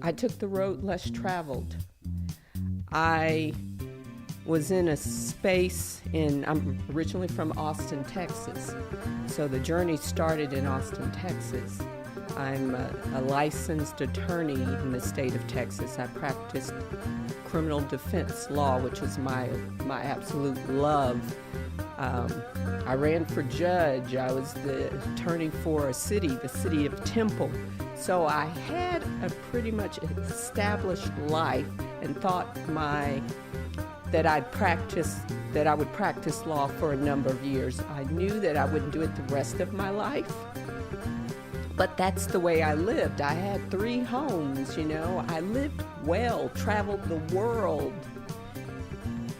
I took the road less traveled. I was in a space I'm originally from Austin, Texas. So the journey started in Austin, Texas. I'm a licensed attorney in the state of Texas. I practiced criminal defense law, which was my absolute love. I ran for judge. I was the attorney for the city of Temple. So I had a pretty much established life and thought that I would practice law for a number of years. I knew that I wouldn't do it the rest of my life, but that's the way I lived. I had 3 homes, I lived well, traveled the world,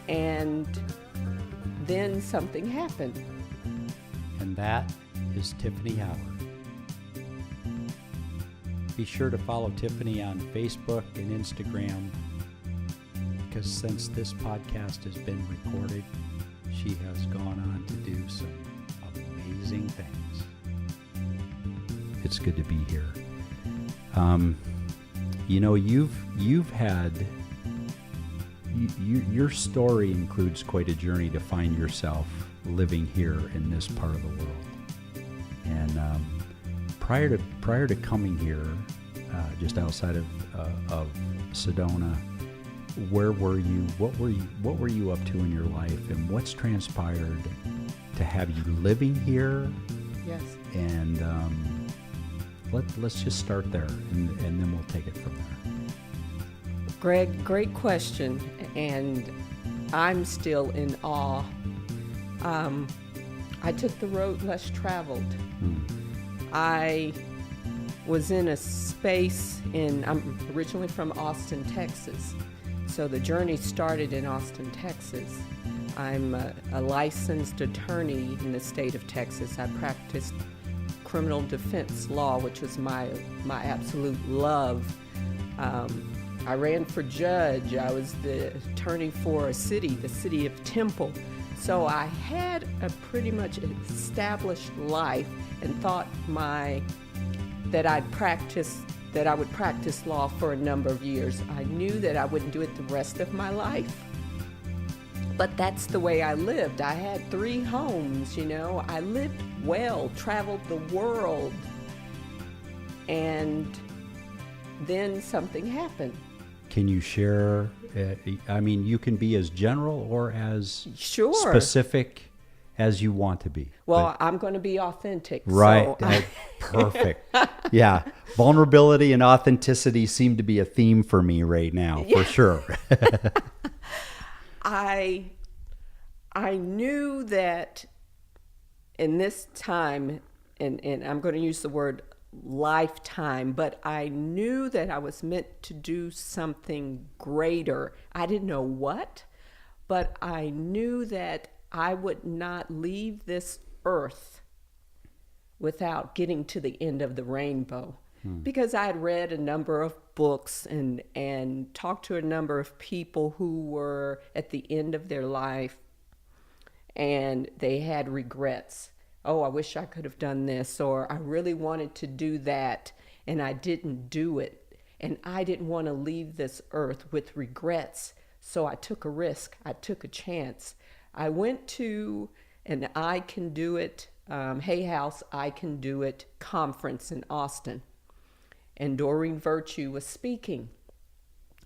and then something happened. And that is Tyffany Howard. Be sure to follow Tyffany on Facebook and Instagram, because since this podcast has been recorded, she has gone on to do some amazing things. It's good to be here. You've had your story includes quite a journey to find yourself living here in this part of the world. And prior to coming here, just outside of Sedona, where were you? What were you up to in your life, and what's transpired to have you living here? Yes. And let's just start there, and then we'll take it from there. Greg, great question, and I'm still in awe. I took the road less traveled. I was in a space I'm originally from Austin, Texas. So the journey started in Austin, Texas. I'm a licensed attorney in the state of Texas. I practiced criminal defense law, which was my absolute love. I ran for judge. I was the attorney for the city of Temple. So I had a pretty much established life and thought that I would practice law for a number of years. I knew that I wouldn't do it the rest of my life, but that's the way I lived. I had 3 homes, I lived well, traveled the world, and then something happened. Can you share, you can be as general or as Sure. specific as you want to be. Well, I'm going to be authentic. Right. So Perfect. Yeah. Vulnerability and authenticity seem to be a theme for me right now, for sure. I knew that in this time, and I'm going to use the word lifetime, but I knew that I was meant to do something greater. I didn't know what, but I knew that I would not leave this earth without getting to the end of the rainbow. Because I had read a number of books and talked to a number of people who were at the end of their life, and they had regrets. Oh, I wish I could have done this, or I really wanted to do that, and I didn't do it. And I didn't want to leave this earth with regrets, so I took a risk. I took a chance. I went to an I Can Do It, Hay House, I Can Do It conference in Austin. And Doreen Virtue was speaking.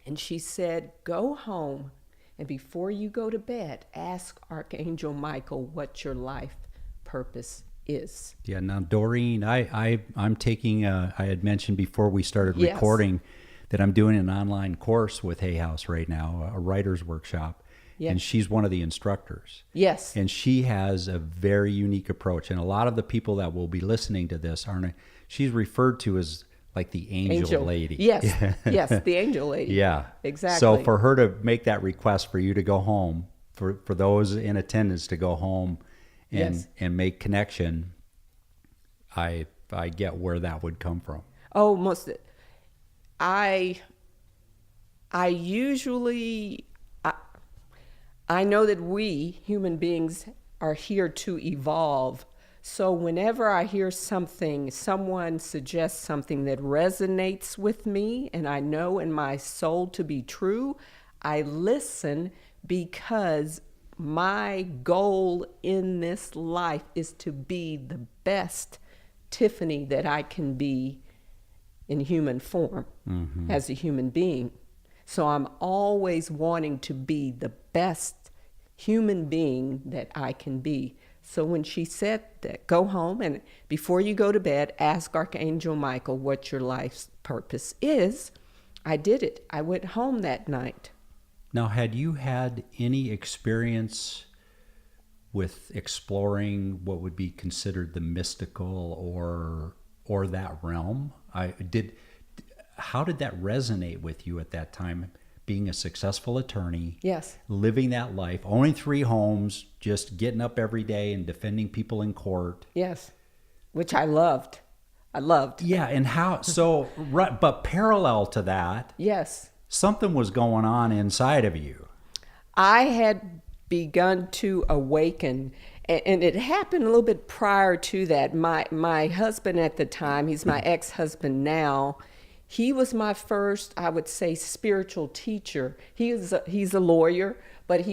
And she said, go home, and before you go to bed, ask Archangel Michael what your life purpose is. Yeah, now Doreen, I'm taking, I had mentioned before we started recording that I'm doing an online course with Hay House right now, a writer's workshop. Yes. And she's one of the instructors. Yes. And she has a very unique approach. And a lot of the people that will be listening to this she's referred to as like the angel lady. Yes. Yes, the angel lady. Yeah. Exactly. So for her to make that request for you to go home, for those in attendance to go home and make connection, I get where that would come from. Oh, I usually, I know that we human beings are here to evolve. So whenever I hear something, someone suggests something that resonates with me and I know in my soul to be true, I listen because my goal in this life is to be the best Tyffany that I can be in human form as a human being. So I'm always wanting to be the best human being that I can be. So when she said that, go home and before you go to bed, ask Archangel Michael what your life's purpose is, I did it. I went home that night. Now, had you had any experience with exploring what would be considered the mystical or that realm? How did that resonate with you at that time? Being a successful attorney, Yes. living that life, owning 3 homes, just getting up every day and defending people in court. Yes. Which I loved. I loved. Yeah, and how, so, right, but parallel to that, Yes. something was going on inside of you. I had begun to awaken, and it happened a little bit prior to that. My husband at the time, he's my ex-husband now, he was my first, I would say, spiritual teacher. He's a lawyer, but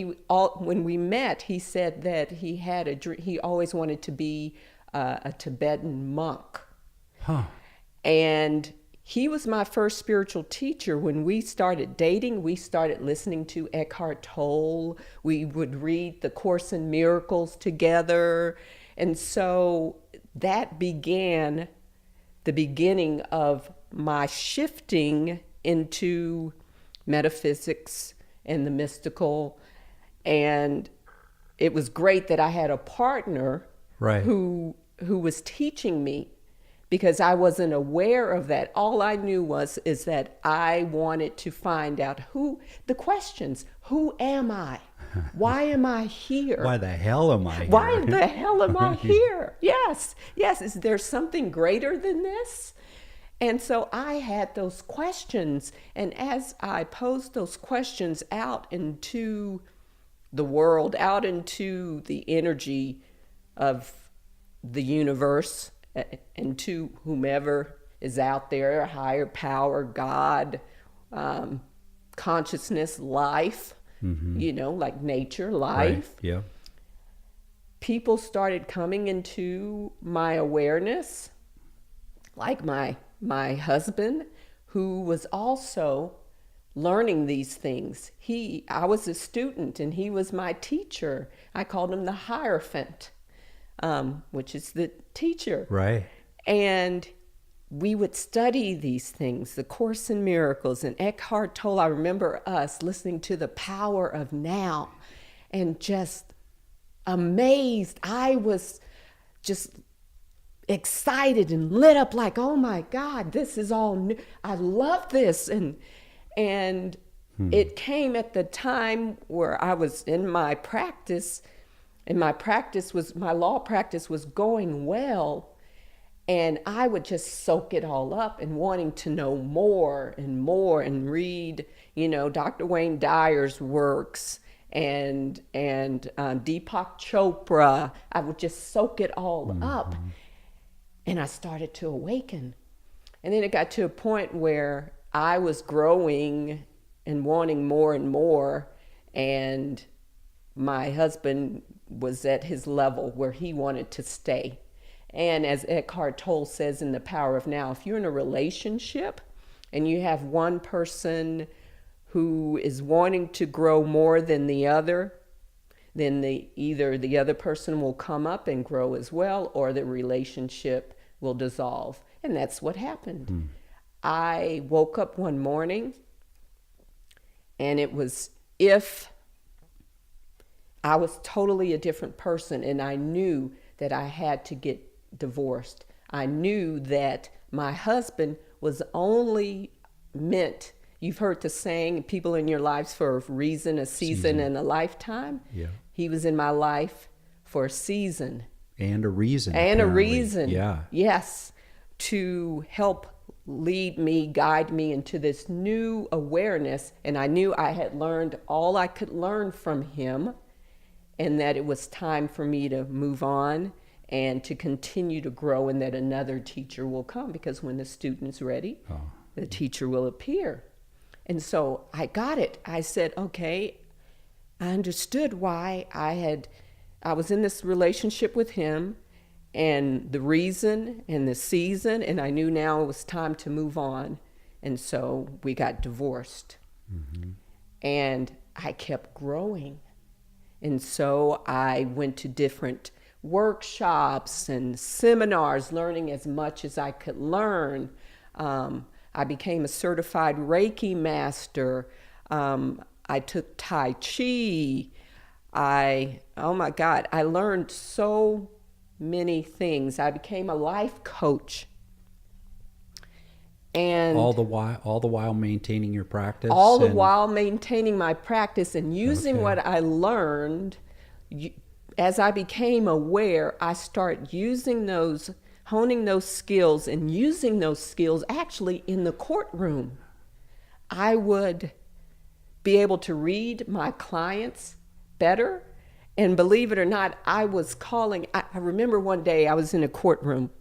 when we met, he said that he had a dream. He always wanted to be a Tibetan monk. Huh. And he was my first spiritual teacher. When we started dating, we started listening to Eckhart Tolle. We would read the Course in Miracles together. And so that began the beginning of my shifting into metaphysics and the mystical. And it was great that I had a partner Right. who was teaching me, because I wasn't aware of that. All I knew is that I wanted to find out the questions. Who am I? Why am I here? Why the hell am I here? Why the hell am I here? Yes. Is there something greater than this? And so I had those questions. And as I posed those questions out into the world, out into the energy of the universe, and to whomever is out there, a higher power, God, consciousness, life, like nature, life. Right. Yeah. People started coming into my awareness, like my husband, who was also learning these things. I was a student and he was my teacher. I called him the Hierophant, which is the teacher. Right. And we would study these things, the Course in Miracles and Eckhart Tolle. I remember us listening to The Power of Now and just amazed. I was just excited and lit up like, oh my God, this is all new. I love this. And it came at the time where I was in my practice, and my law practice was going well. And I would just soak it all up and wanting to know more and more and read, Dr. Wayne Dyer's works and Deepak Chopra. I would just soak it all up. And I started to awaken. And then it got to a point where I was growing and wanting more and more. And my husband was at his level where he wanted to stay. And as Eckhart Tolle says in The Power of Now, if you're in a relationship and you have one person who is wanting to grow more than the other, then either the other person will come up and grow as well, or the relationship will dissolve. And that's what happened. I woke up one morning, and it was if I was totally a different person, and I knew that I had to get divorced. I knew that my husband was only meant, you've heard the saying, people in your lives for a reason, a season, and a lifetime. Yeah. He was in my life for a season. And a reason. And apparently. a reason. Yeah. Yes. To help lead me, guide me into this new awareness. And I knew I had learned all I could learn from him, and that it was time for me to move on and to continue to grow, and that another teacher will come, because when the student's ready, the teacher will appear. And so I got it. I said, okay, I understood why I was in this relationship with him, and the reason and the season, and I knew now it was time to move on. And so we got divorced. And I kept growing. And so I went to different workshops and seminars, learning as much as I could learn. I became a certified Reiki master. I took Tai Chi. Oh my God, I learned so many things. I became a life coach. And all the while maintaining your practice. All the while maintaining my practice and using what I learned. As I became aware, I started using those, honing those skills, and using those skills actually in the courtroom. I would be able to read my clients better. And believe it or not, I remember one day I was in a courtroom,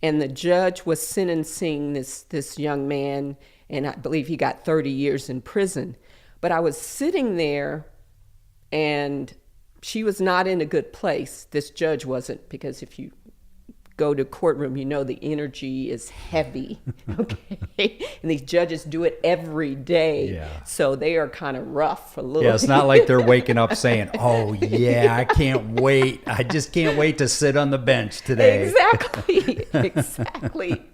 and the judge was sentencing this young man, and I believe he got 30 years in prison. But I was sitting there, and she was not in a good place. This judge wasn't, because if you go to courtroom, you know the energy is heavy, okay? And these judges do it every day. Yeah. So they are kind of rough a little. Yeah, it's not like they're waking up saying, oh yeah, I can't wait. I just can't wait to sit on the bench today. Exactly, exactly.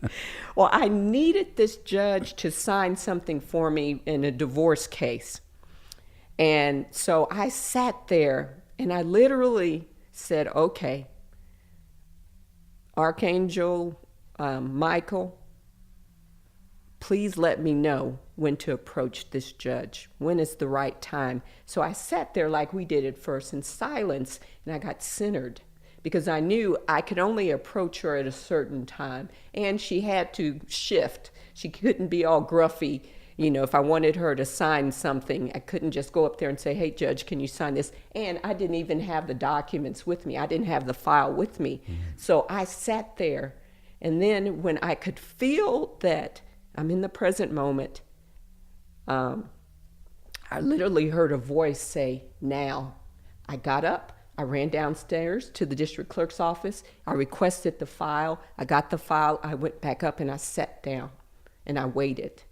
Well, I needed this judge to sign something for me in a divorce case. And so I sat there and I literally said, okay, Archangel Michael, please let me know when to approach this judge. When is the right time? So I sat there like we did at first in silence, and I got centered, because I knew I could only approach her at a certain time, and she had to shift. She couldn't be all gruffy. You know, if I wanted her to sign something, I couldn't just go up there and say, hey, Judge, can you sign this? And I didn't even have the documents with me. I didn't have the file with me. So I sat there, and then when I could feel that I'm in the present moment, I literally heard a voice say, now. I got up. I ran downstairs to the district clerk's office. I requested the file. I got the file. I went back up and I sat down and I waited.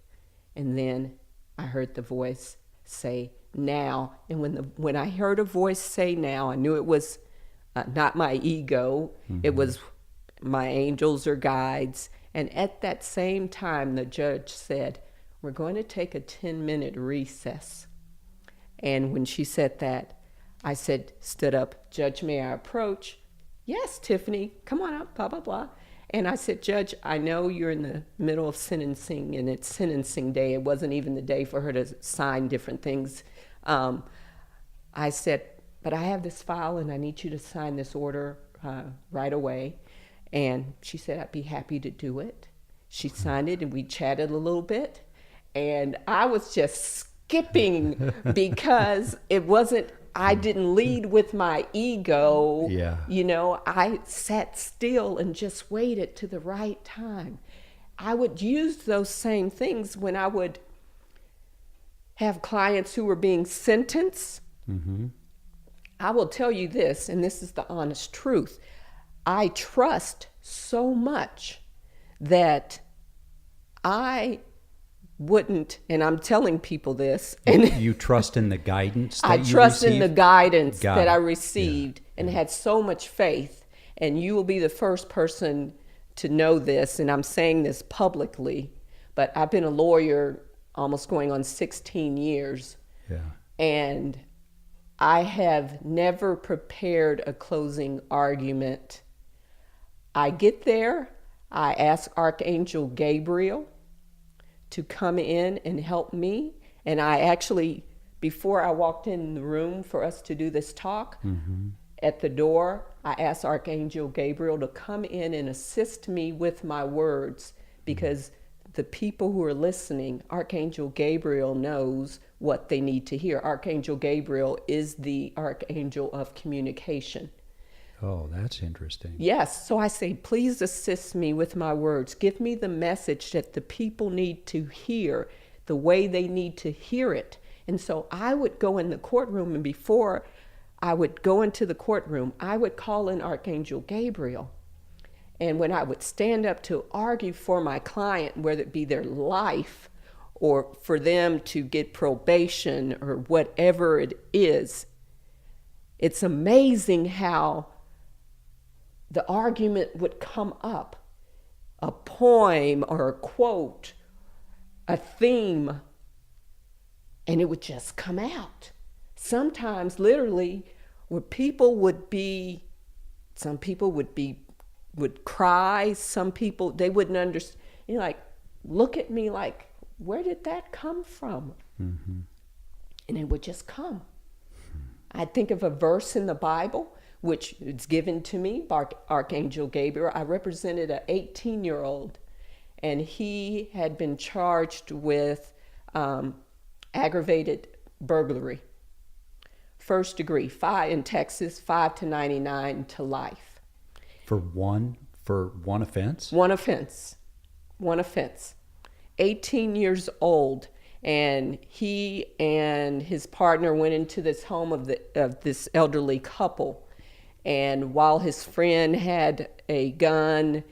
And then I heard the voice say, now. And when I heard a voice say now, I knew it was not my ego. It was my angels or guides. And at that same time, the judge said, we're going to take a 10-minute recess. And when she said that, I stood up, Judge, may I approach? Yes, Tyffany, come on up, blah, blah, blah. And I said, Judge, I know you're in the middle of sentencing, and it's sentencing day. It wasn't even the day for her to sign different things. I said, but I have this file, and I need you to sign this order right away. And she said, I'd be happy to do it. She signed it, and we chatted a little bit. And I was just skipping because it wasn't, I didn't lead with my ego. Yeah. You know, I sat still and just waited to the right time. I would use those same things when I would have clients who were being sentenced. I will tell you this, and this is the honest truth. I trust so much that I wouldn't, and I'm telling people this. And you trust in the guidance that I you trust in received? the guidance Got that it. I received and had so much faith. And you will be the first person to know this, and I'm saying this publicly, but I've been a lawyer almost going on 16 years. Yeah. And I have never prepared a closing argument. I get there, I ask Archangel Gabriel to come in and help me. And I actually, before I walked in the room for us to do this talk, at the door, I asked Archangel Gabriel to come in and assist me with my words, because the people who are listening, Archangel Gabriel knows what they need to hear. Archangel Gabriel is the archangel of communication. Oh, that's interesting. Yes, so I say, please assist me with my words. Give me the message that the people need to hear, the way they need to hear it. And so I would go in the courtroom, and before I would go into the courtroom, I would call in Archangel Gabriel. And when I would stand up to argue for my client, whether it be their life or for them to get probation or whatever it is, it's amazing how the argument would come up, a poem or a quote, a theme, and it would just come out. Sometimes literally where people would be, some people would cry, some people, they wouldn't understand, like, look at me like, where did that come from? Mm-hmm. And it would just come. I think of a verse in the Bible, which is given to me by Archangel Gabriel. I represented an 18-year-old, and he had been charged with aggravated burglary. First degree, in Texas, 5 to 99 to life. For one offense? One offense. 18 years old. And he and his partner went into this home of this elderly couple. And while his friend had a gun,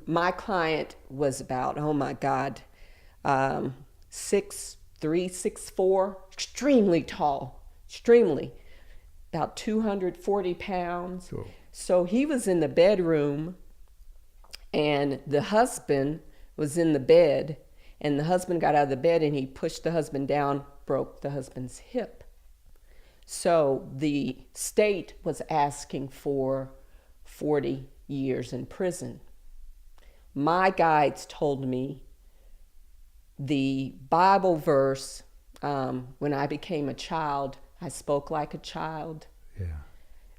my client was about, oh my God, 6'3", 6'4", extremely tall, about 240 pounds. Cool. So he was in the bedroom, and the husband was in the bed, and the husband got out of the bed, and he pushed the husband down, broke the husband's hip. So the state was asking for 40 years in prison. My guides told me the Bible verse, when I became a child, I spoke like a child. Yeah.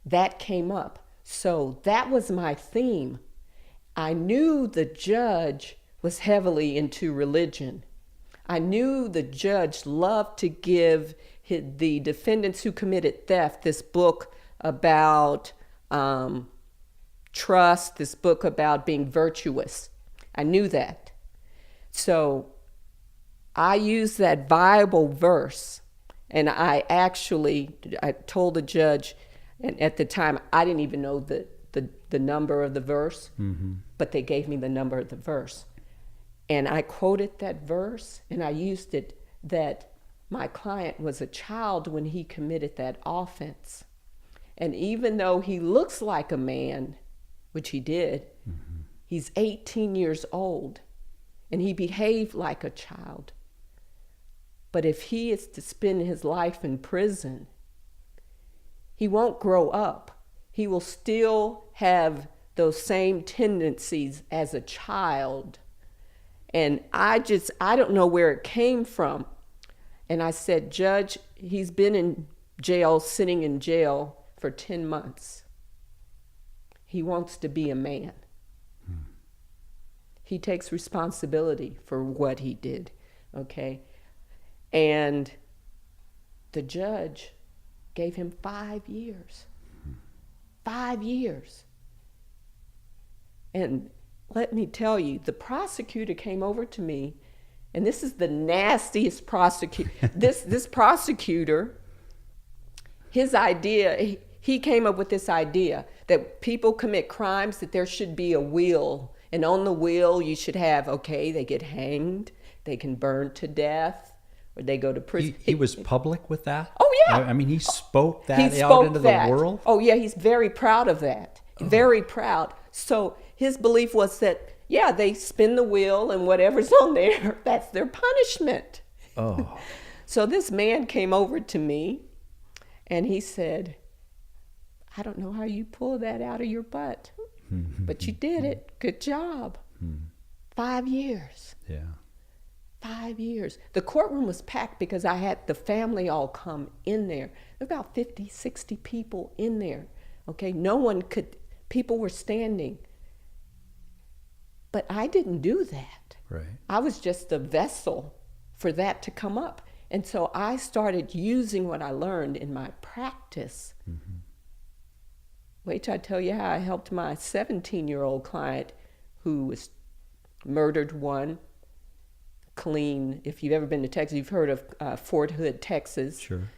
That came up. So that was my theme. I knew the judge was heavily into religion. I knew the judge loved to give the defendants who committed theft this book about trust, this book about being virtuous. I knew that. So I used that Bible verse, and I told the judge, and at the time I didn't even know the number of the verse, mm-hmm. but they gave me the number of the verse. And I quoted that verse, and I used it that my client was a child when he committed that offense. And even though he looks like a man, which he did, mm-hmm. he's 18 years old, and he behaved like a child. But if he is to spend his life in prison, he won't grow up. He will still have those same tendencies as a child. And I don't know where it came from. And I said, Judge, he's been in jail, sitting in jail for 10 months. He wants to be a man. He takes responsibility for what he did, okay? And the judge gave him 5 years. 5 years. And let me tell you, the prosecutor came over to me, and this is the nastiest prosecutor. This prosecutor, his idea, he came up with this idea that people commit crimes, that there should be a will. And on the will, you should have, okay, they get hanged, they can burn to death, or they go to prison. He was public with that? Oh, yeah. I mean, he spoke that out into the world? Oh, yeah, he's very proud of that. Oh. Very proud. So his belief was that, yeah, they spin the wheel and whatever's on there, that's their punishment. Oh. So this man came over to me, and he said, I don't know how you pull that out of your butt, but you did it. Good job. 5 years. Yeah. 5 years. The courtroom was packed because I had the family all come in there. There were about 50, 60 people in there. Okay, people were standing. But I didn't do that. Right. I was just a vessel for that to come up. And so I started using what I learned in my practice Wait till I tell you how I helped my 17-year-old client who was murdered one clean. If you've ever been to Texas, you've heard of Fort Hood, Texas. Sure.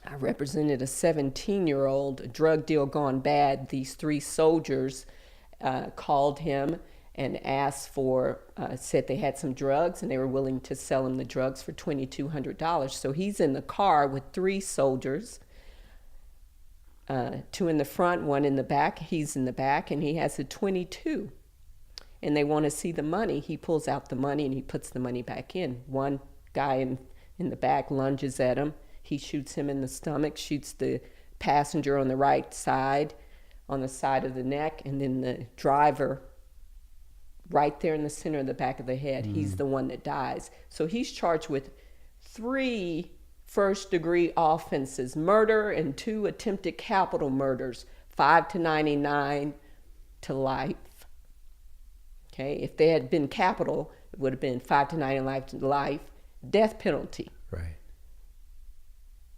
I represented a 17-year-old, a drug deal gone bad. These 3 soldiers called him and asked for, said they had some drugs and they were willing to sell him the drugs for $2,200. So he's in the car with 3 soldiers, 2 in the front, 1 in the back. He's in the back and he has a .22. And they want to see the money. He pulls out the money and he puts the money back in. One guy in the back lunges at him. He shoots him in the stomach, shoots the passenger on the right side, on the side of the neck, and then the driver right there in the center of the back of the head. He's the one that dies. So he's charged with 3 first-degree offenses, murder and 2 attempted capital murders, 5 to 99 to life. Okay, if they had been capital, it would have been 5 to 99 to life, death penalty. Right.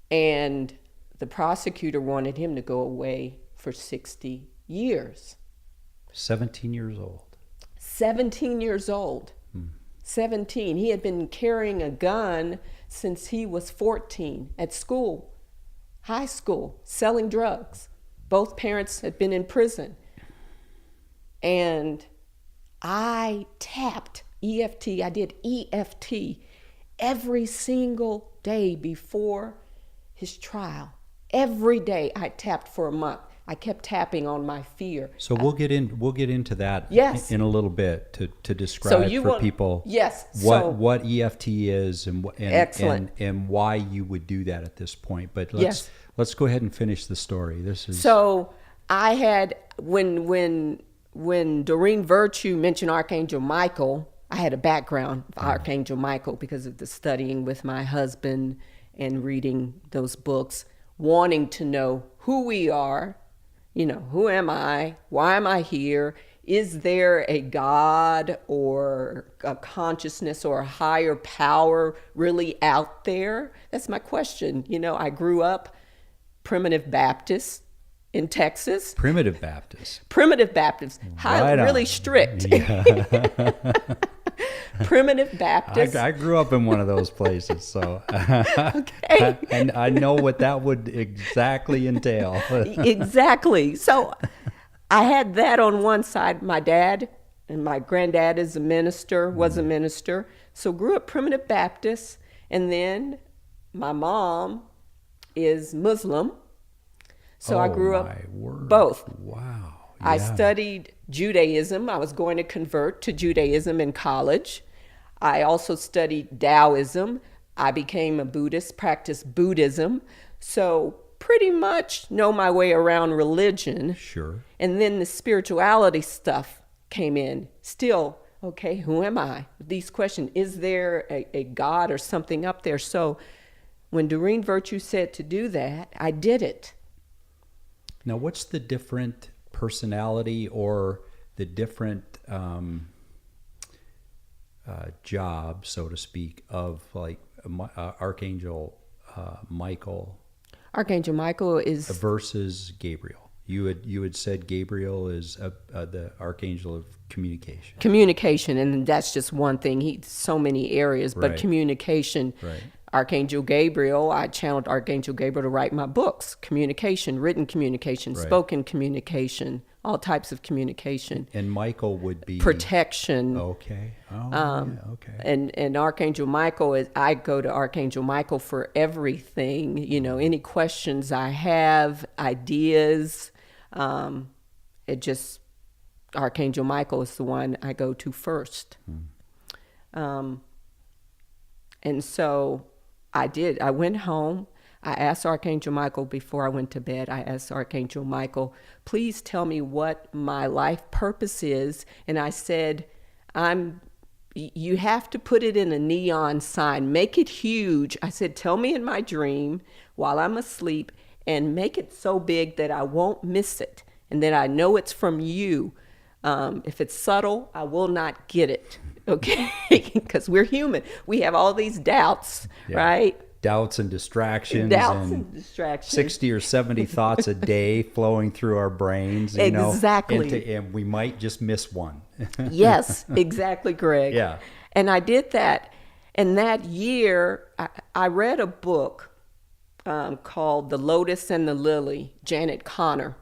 And the prosecutor wanted him to go away for 60 years. 17 years old. 17 years old. 17. He had been carrying a gun since he was 14 at school, high school, selling drugs. Both parents had been in prison. And I tapped EFT. I did EFT every single day before his trial. Every day I tapped for a month. I kept tapping on my fear. So we'll get into that Yes. in a little bit to describe for people yes. what EFT is and Excellent. and why you would do that at this point. But Yes. let's go ahead and finish the story. This is So I had when Doreen Virtue mentioned Archangel Michael, I had a background of Archangel Michael because of the studying with my husband and reading those books, wanting to know who we are. You know, who am I? Why am I here? Is there a God or a consciousness or a higher power really out there? That's my question. You know, I grew up primitive Baptist in Texas. Primitive Baptist. Primitive Baptist. Right on. Really strict. Yeah. Primitive Baptist. I grew up in one of those places, so Okay. and I know what that would exactly entail. Exactly. So I had that on one side. My dad and my granddad is a minister, was a minister. So grew up primitive Baptist. And then my mom is Muslim. So I grew up my word. both. Wow. I Yeah. studied Judaism. I was going to convert to Judaism in college. I also studied Taoism. I became a Buddhist, practiced Buddhism. So pretty much know my way around religion. Sure. And then the spirituality stuff came in. Still, okay, who am I? These questions, is there a God or something up there? So when Doreen Virtue said to do that, I did it. Now, what's the different personality or the different job, so to speak, of like Archangel Michael Archangel Michael is versus Gabriel? You had said Gabriel is the archangel of communication. communication, and that's just one thing. So many areas, but Right. communication. Right. Archangel Gabriel, I channeled Archangel Gabriel to write my books. Communication, written communication, Right. spoken communication, all types of communication. And Michael would be Protection. Okay. Oh, yeah, okay. And Archangel Michael is, I go to Archangel Michael for everything, you know, any questions I have, ideas. Archangel Michael is the one I go to first. And so I did. I went home. I asked Archangel Michael before I went to bed. I asked Archangel Michael, please tell me what my life purpose is. And I said, you have to put it in a neon sign. Make it huge. I said, tell me in my dream while I'm asleep and make it so big that I won't miss it. And that I know it's from you. If it's subtle, I will not get it. Okay, because we're human. We have all these doubts, Yeah. right? doubts and distractions, Doubts and distractions. 60 or 70 thoughts a day flowing through our brains. You Exactly. know, and we might just miss one. Yes, exactly, Greg. Yeah. And I did that. And that year, I read a book called The Lotus and the Lily, Janet Connor.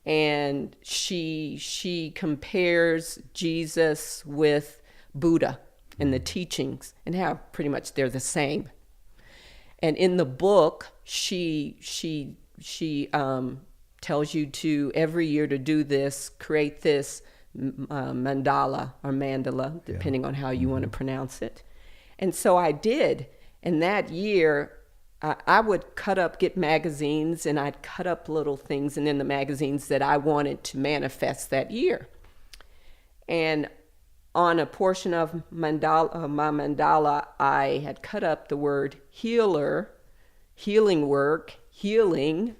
And she compares Jesus with Buddha and the teachings and how pretty much they're the same. And in the book, she tells you to every year to do this, create this mandala or mandala, depending on how you want to pronounce it. And so I did. And that year, I would get magazines, and I'd cut up little things in the magazines that I wanted to manifest that year. And on a portion of my mandala, I had cut up the word healer, healing work, healing.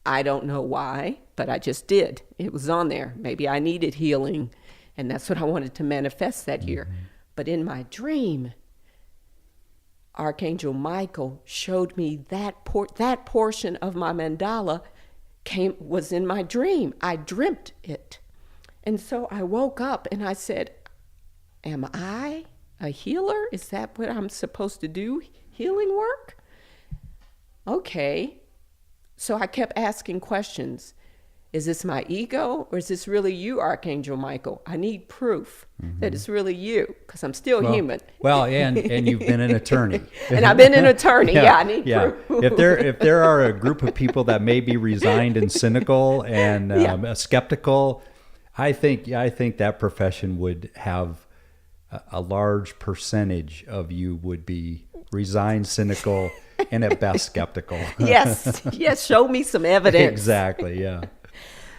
I don't know why, but I just did. It was on there. Maybe I needed healing, and that's what I wanted to manifest that year. But in my dream, Archangel Michael showed me that portion of my mandala was in my dream. I dreamt it. And so I woke up and I said, am I a healer? Is that what I'm supposed to do? Healing work? Okay. So I kept asking questions. Is this my ego, or is this really you, Archangel Michael? I need proof that it's really you, because I'm still human. Well, and you've been an attorney. And I've been an attorney. Yeah, I need proof. If there are a group of people that may be resigned and cynical and skeptical, I think that profession would have a large percentage of you would be resigned, cynical, and at best skeptical. Yes, show me some evidence. Exactly, yeah.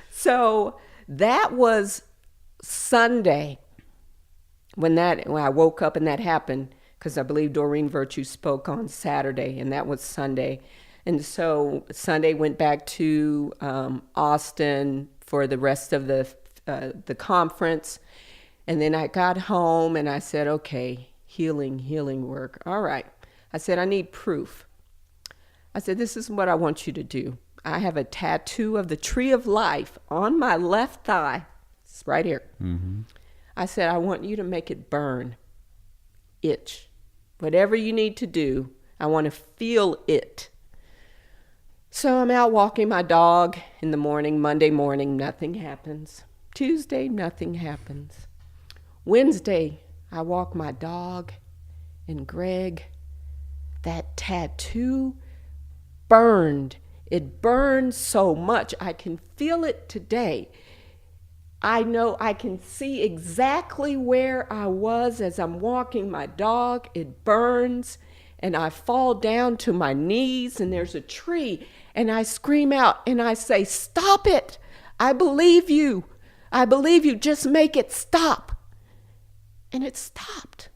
So that was Sunday when I woke up and that happened, because I believe Doreen Virtue spoke on Saturday, and that was Sunday. And so Sunday went back to Austin for the rest of the conference. And then I got home and I said, okay, healing work. All right. I said, I need proof. I said, this is what I want you to do. I have a tattoo of the tree of life on my left thigh. It's right here. Mm-hmm. I said, I want you to make it burn, itch. Whatever you need to do, I want to feel it. So I'm out walking my dog in the morning. Monday morning, nothing happens. Tuesday, nothing happens. Wednesday, I walk my dog, and Greg, that tattoo burned. It burned so much. I can feel it today. I know I can see exactly where I was as I'm walking my dog. It burns, and I fall down to my knees, and there's a tree, and I scream out, and I say, stop it. I believe you. I believe you. Just make it stop. And it stopped.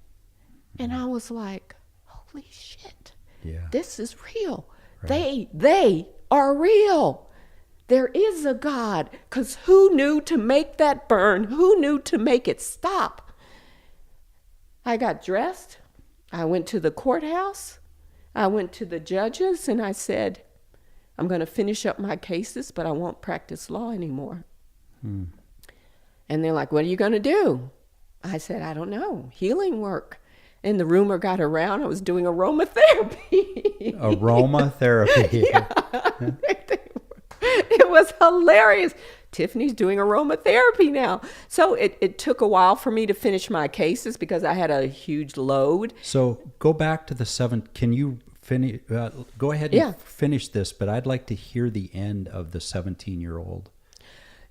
And I was like, holy shit. Yeah. This is real. Right. They are real. There is a God, because who knew to make that burn? Who knew to make it stop? I got dressed. I went to the courthouse. I went to the judges, and I said, I'm going to finish up my cases, but I won't practice law anymore. And they're like, what are you going to do? I said, I don't know, healing work. And the rumor got around I was doing aromatherapy. Aromatherapy. Yeah. It was hilarious. Tiffany's doing aromatherapy now. So it took a while for me to finish my cases because I had a huge load. So go back to the 7. Can you finish? Go ahead and finish this, but I'd like to hear the end of the 17-year-old.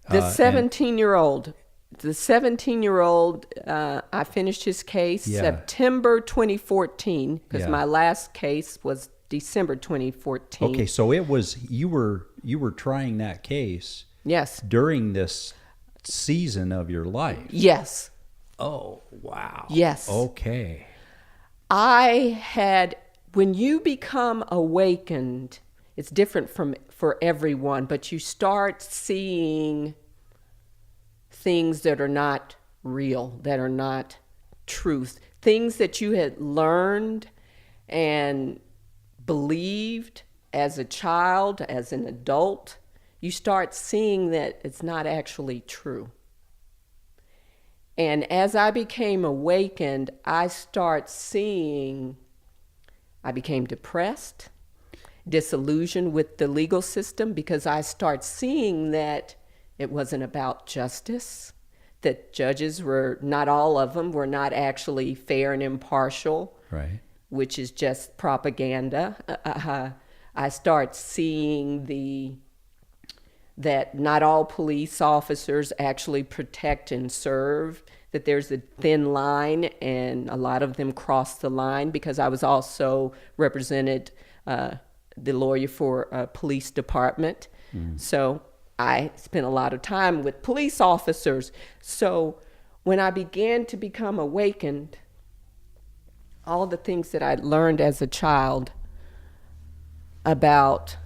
The 17-year-old. The 17-year-old, I finished his case September 2014, because my last case was December 2014. Okay, so it was you were trying that case. Yes. During this season of your life. Yes. Oh, wow. Yes. Okay. When you become awakened, it's different for everyone, but you start seeing things that are not real, that are not truth, things that you had learned and believed as a child, as an adult, you start seeing that it's not actually true. And as I became awakened, I became depressed, disillusioned with the legal system, because I start seeing that it wasn't about justice, that judges not all of them were not actually fair and impartial, Right. which is just propaganda. I start seeing that not all police officers actually protect and serve, that there's a thin line, and a lot of them cross the line, because I was also represented the lawyer for a police department. So I spent a lot of time with police officers. So when I began to become awakened, all the things that I learned as a child about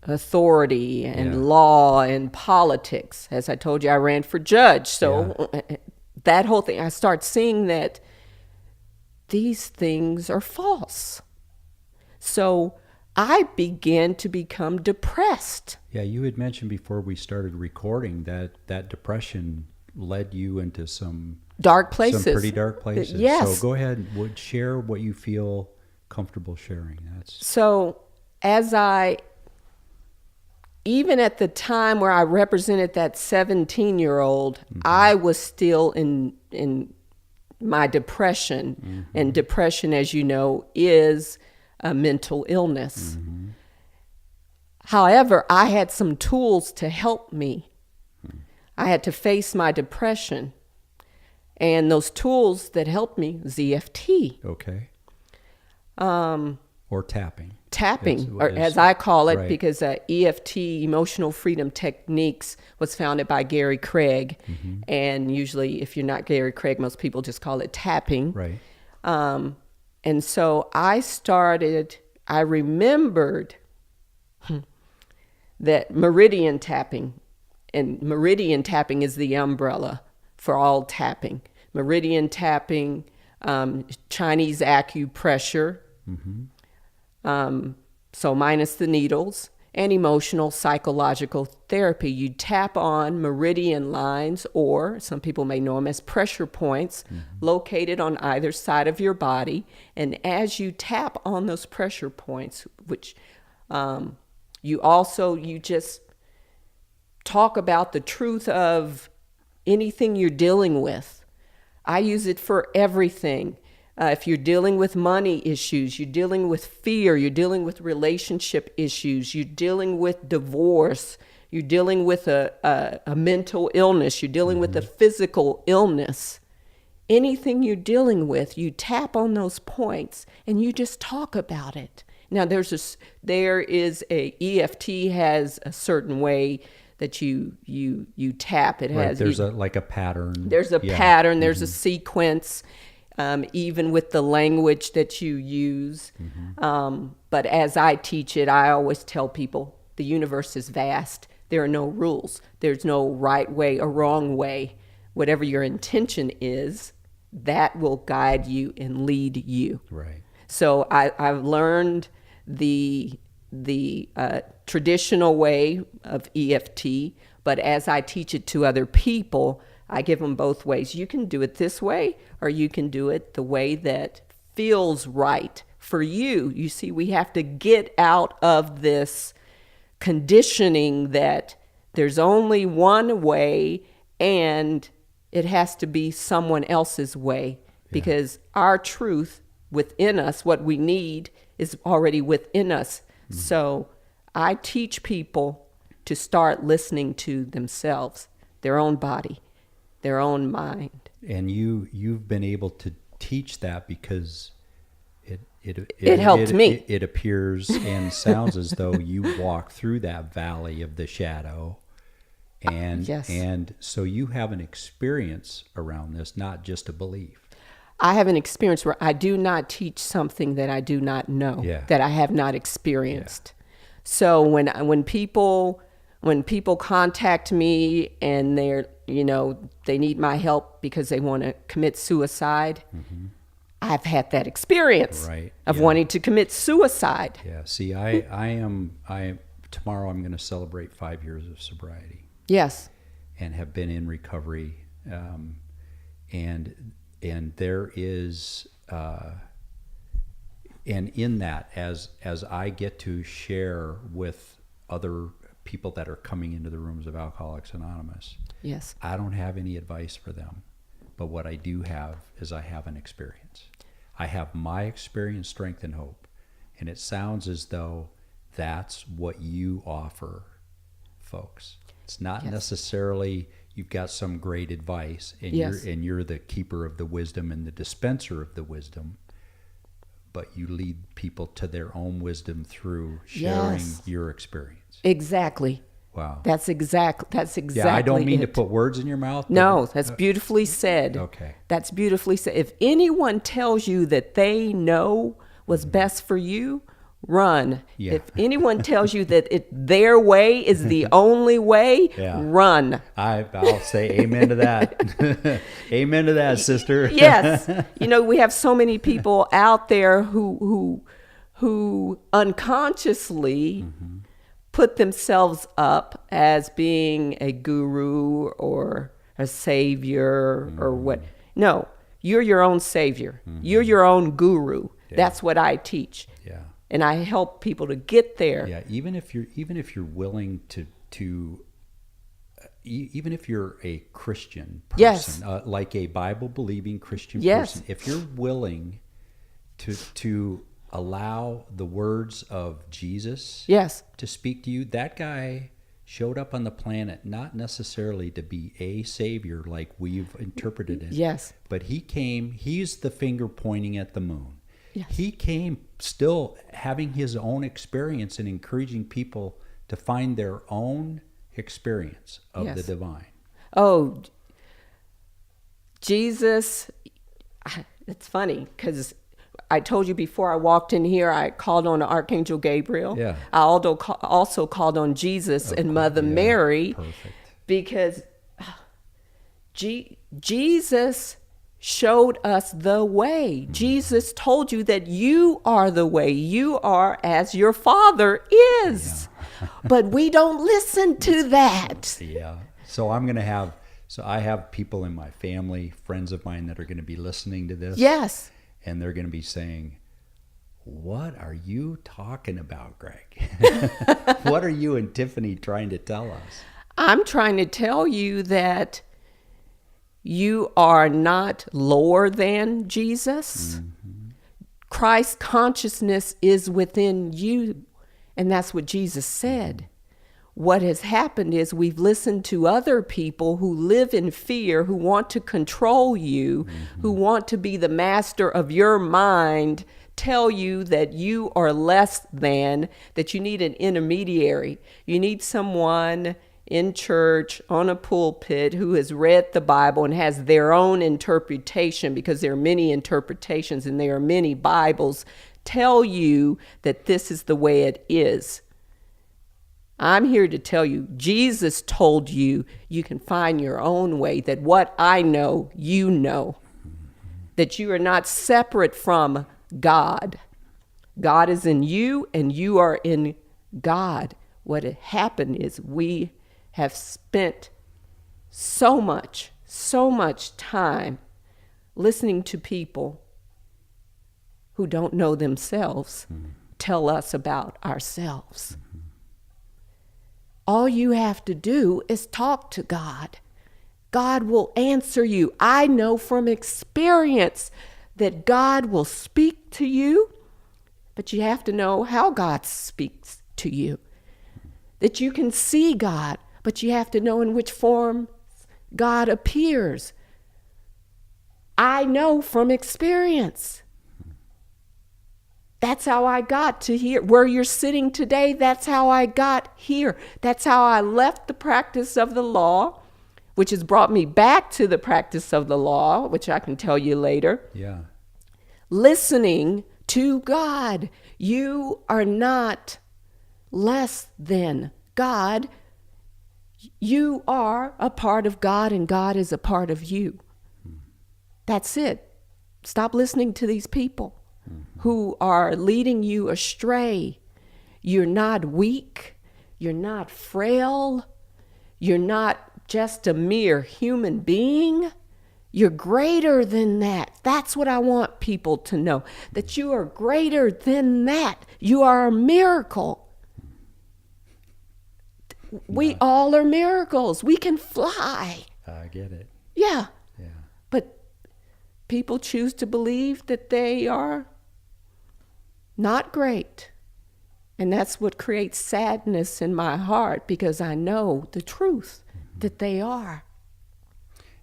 authority and law and politics. As I told you, I ran for judge. So that whole thing, I start seeing that these things are false. So I began to become depressed. Yeah, you had mentioned before we started recording that depression led you into some Dark places. Some pretty dark places. Yes. So go ahead and share what you feel comfortable sharing. So even at the time where I represented that 17-year-old, I was still in my depression. And depression, as you know, is a mental illness. However, I had some tools to help me. I had to face my depression. And those tools that helped me was EFT. Okay. Or tapping. Tapping, or as I call it, right. because EFT, Emotional Freedom Techniques, was founded by Gary Craig. And usually, if you're not Gary Craig, most people just call it tapping. Right. And so I remembered that meridian tapping, and meridian tapping is the umbrella for all tapping. Meridian tapping, Chinese acupressure, so minus the needles, and emotional psychological therapy. You tap on meridian lines, or some people may know them as pressure points, located on either side of your body. And as you tap on those pressure points, which you just talk about the truth of anything you're dealing with. I use it for everything. If you're dealing with money issues, you're dealing with fear, you're dealing with relationship issues, you're dealing with divorce, you're dealing with a mental illness, you're dealing with a physical illness. Anything you're dealing with, you tap on those points and you just talk about it. Now EFT has a certain way that you tap. It has There's a pattern. There's a pattern. There's a sequence, even with the language that you use. But as I teach it, I always tell people the universe is vast. There are no rules. There's no right way or wrong way. Whatever your intention is, that will guide you and lead you. Right. So I've learned the traditional way of EFT, but as I teach it to other people, I give them both ways. You can do it this way, or you can do it the way that feels right for you. You see, we have to get out of this conditioning that there's only one way and it has to be someone else's way, because our truth within us, what we need, is already within us. So I teach people to start listening to themselves, their own body, their own mind. And you've been able to teach that because it helped me. It appears and sounds as though you walk through that valley of the shadow. And yes. And so you have an experience around this, not just a belief. I have an experience where I do not teach something that I do not know, that I have not experienced. So when people contact me and they need my help because they want to commit suicide, I've had that experience Right. of Yeah. wanting to commit suicide. Yeah. See, tomorrow I'm going to celebrate 5 years of sobriety Yes. and have been in recovery. And there is, and in that, as I get to share with other people that are coming into the rooms of Alcoholics Anonymous, Yes. I don't have any advice for them, but what I do have is I have an experience. I have my experience, strength, and hope, and it sounds as though that's what you offer, folks. It's not Yes. necessarily you've got some great advice, and Yes. you're the keeper of the wisdom and the dispenser of the wisdom, but you lead people to their own wisdom through sharing Yes. your experience. Exactly. Wow. That's exactly Yeah, I don't mean to it. put words in your mouth. but- No, that's beautifully said. Okay. That's beautifully said. If anyone tells you that they know what's best for you, run. Yeah. If anyone tells you that their way is the only way, Yeah. run. I'll say amen to that. Amen to that, sister. Yes. We have so many people out there who unconsciously put themselves up as being a guru or a savior or what. No, you're your own savior. You're your own guru. That's what I teach. Yeah. And I help people to get there. Yeah. Even if you're willing to even if you're a Christian person, Yes. like a Bible believing Christian Yes. person, if you're willing to allow the words of Jesus Yes. to speak to you, that guy showed up on the planet not necessarily to be a savior like we've interpreted it. Yes. But he's the finger pointing at the moon. Yes. He came still having his own experience and encouraging people to find their own experience of the Yes. divine. Oh, Jesus, it's funny because I told you before I walked in here, I called on Archangel Gabriel. Yeah. I also called on Jesus and Mother Yeah, Mary. perfect. Because Jesus showed us the way. Jesus told you that you are the way. You are as your Father is. But we don't listen to that. Yeah. So I have people in my family, friends of mine that are going to be listening to this. Yes. And they're going to be saying, "What are you talking about, Greg? What are you and Tyffany trying to tell us?" I'm trying to tell you that you are not lower than Jesus. Mm-hmm. Christ's consciousness is within you. And that's what Jesus said. What has happened is we've listened to other people who live in fear, who want to control you, who want to be the master of your mind, tell you that you are less than, that you need an intermediary. You need someone in church, on a pulpit, who has read the Bible and has their own interpretation, because there are many interpretations and there are many Bibles, tell you that this is the way it is. I'm here to tell you, Jesus told you you can find your own way, that what I know, you know, that you are not separate from God. God is in you and you are in God. What had happened is we have spent so much time listening to people who don't know themselves tell us about ourselves. All you have to do is talk to God. God will answer you. I know from experience that God will speak to you, but you have to know how God speaks to you. That you can see God, but you have to know in which form God appears. I know from experience. That's how I got to here. Where you're sitting today, that's how I got here. That's how I left the practice of the law, which has brought me back to the practice of the law, which I can tell you later. Yeah. Listening to God. You are not less than God. You are a part of God and God is a part of you. That's it. Stop listening to these people who are leading you astray. You're not weak. You're not frail. You're not just a mere human being. You're greater than that. That's what I want people to know, that you are greater than that. You are a miracle. We all are miracles. We can fly. I get it. Yeah. Yeah. But people choose to believe that they are not great. And that's what creates sadness in my heart, because I know the truth that they are.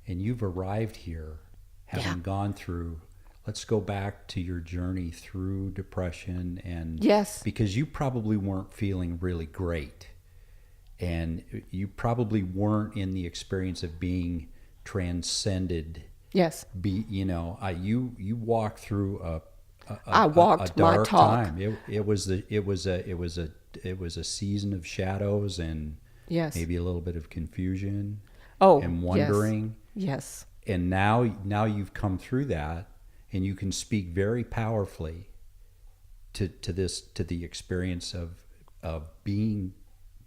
And you've arrived here having gone through, let's go back to your journey through depression. And Yes. because you probably weren't feeling really great. And you probably weren't in the experience of being transcended. Yes. You walked through I walked a my dark talk. time. It was a season of shadows and Yes. maybe a little bit of confusion Oh, and wondering. Yes. And now you've come through that, and you can speak very powerfully to the experience of being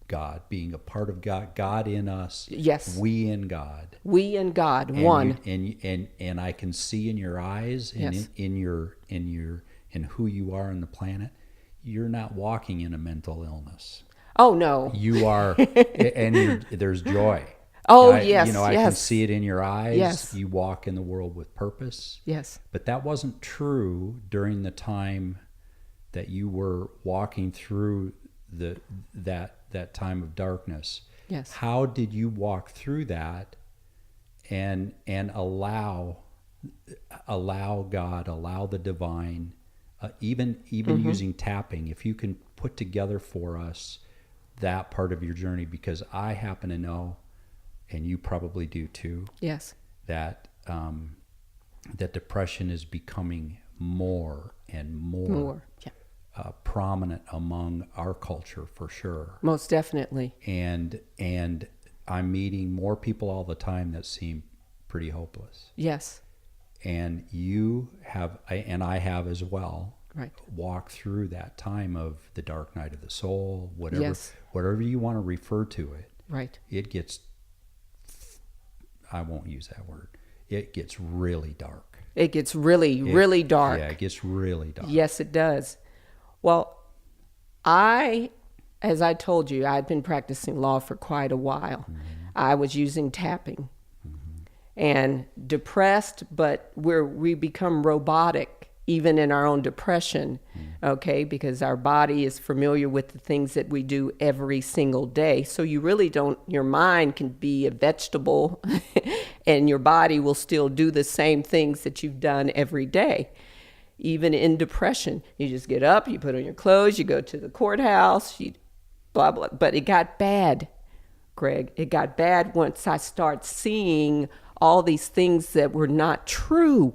God, being a part of God, God in us. Yes. We in God. We and God, And one. and I can see in your eyes and Yes. in who you are on the planet, you're not walking in a mental illness. Oh, no. You are, there's joy. Oh, I yes, can yes. see it in your eyes. Yes. You walk in the world with purpose. Yes. But that wasn't true during the time that you were walking through that time of darkness. Yes. How did you walk through that and allow God, allow the divine, even using tapping? If you can put together for us that part of your journey, because I happen to know, and you probably do too, Yes. that that depression is becoming more and more Yeah. prominent among our culture, for sure. Most definitely. And I'm meeting more people all the time that seem pretty hopeless. Yes. And you have, and I have as well, Right. walked through that time of the dark night of the soul, whatever, Yes. whatever you want to refer to it. Right. It gets, I won't use that word. It gets really dark. It gets really dark. Yeah, it gets really dark. Yes, it does. Well, as I told you, I'd been practicing law for quite a while. I was using tapping and depressed, but we become robotic even in our own depression, okay, because our body is familiar with the things that we do every single day. So you really don't, your mind can be a vegetable and your body will still do the same things that you've done every day. Even in depression, you just get up, you put on your clothes, you go to the courthouse, you blah, blah. But it got bad, Greg. It got bad once I start seeing all these things that were not true.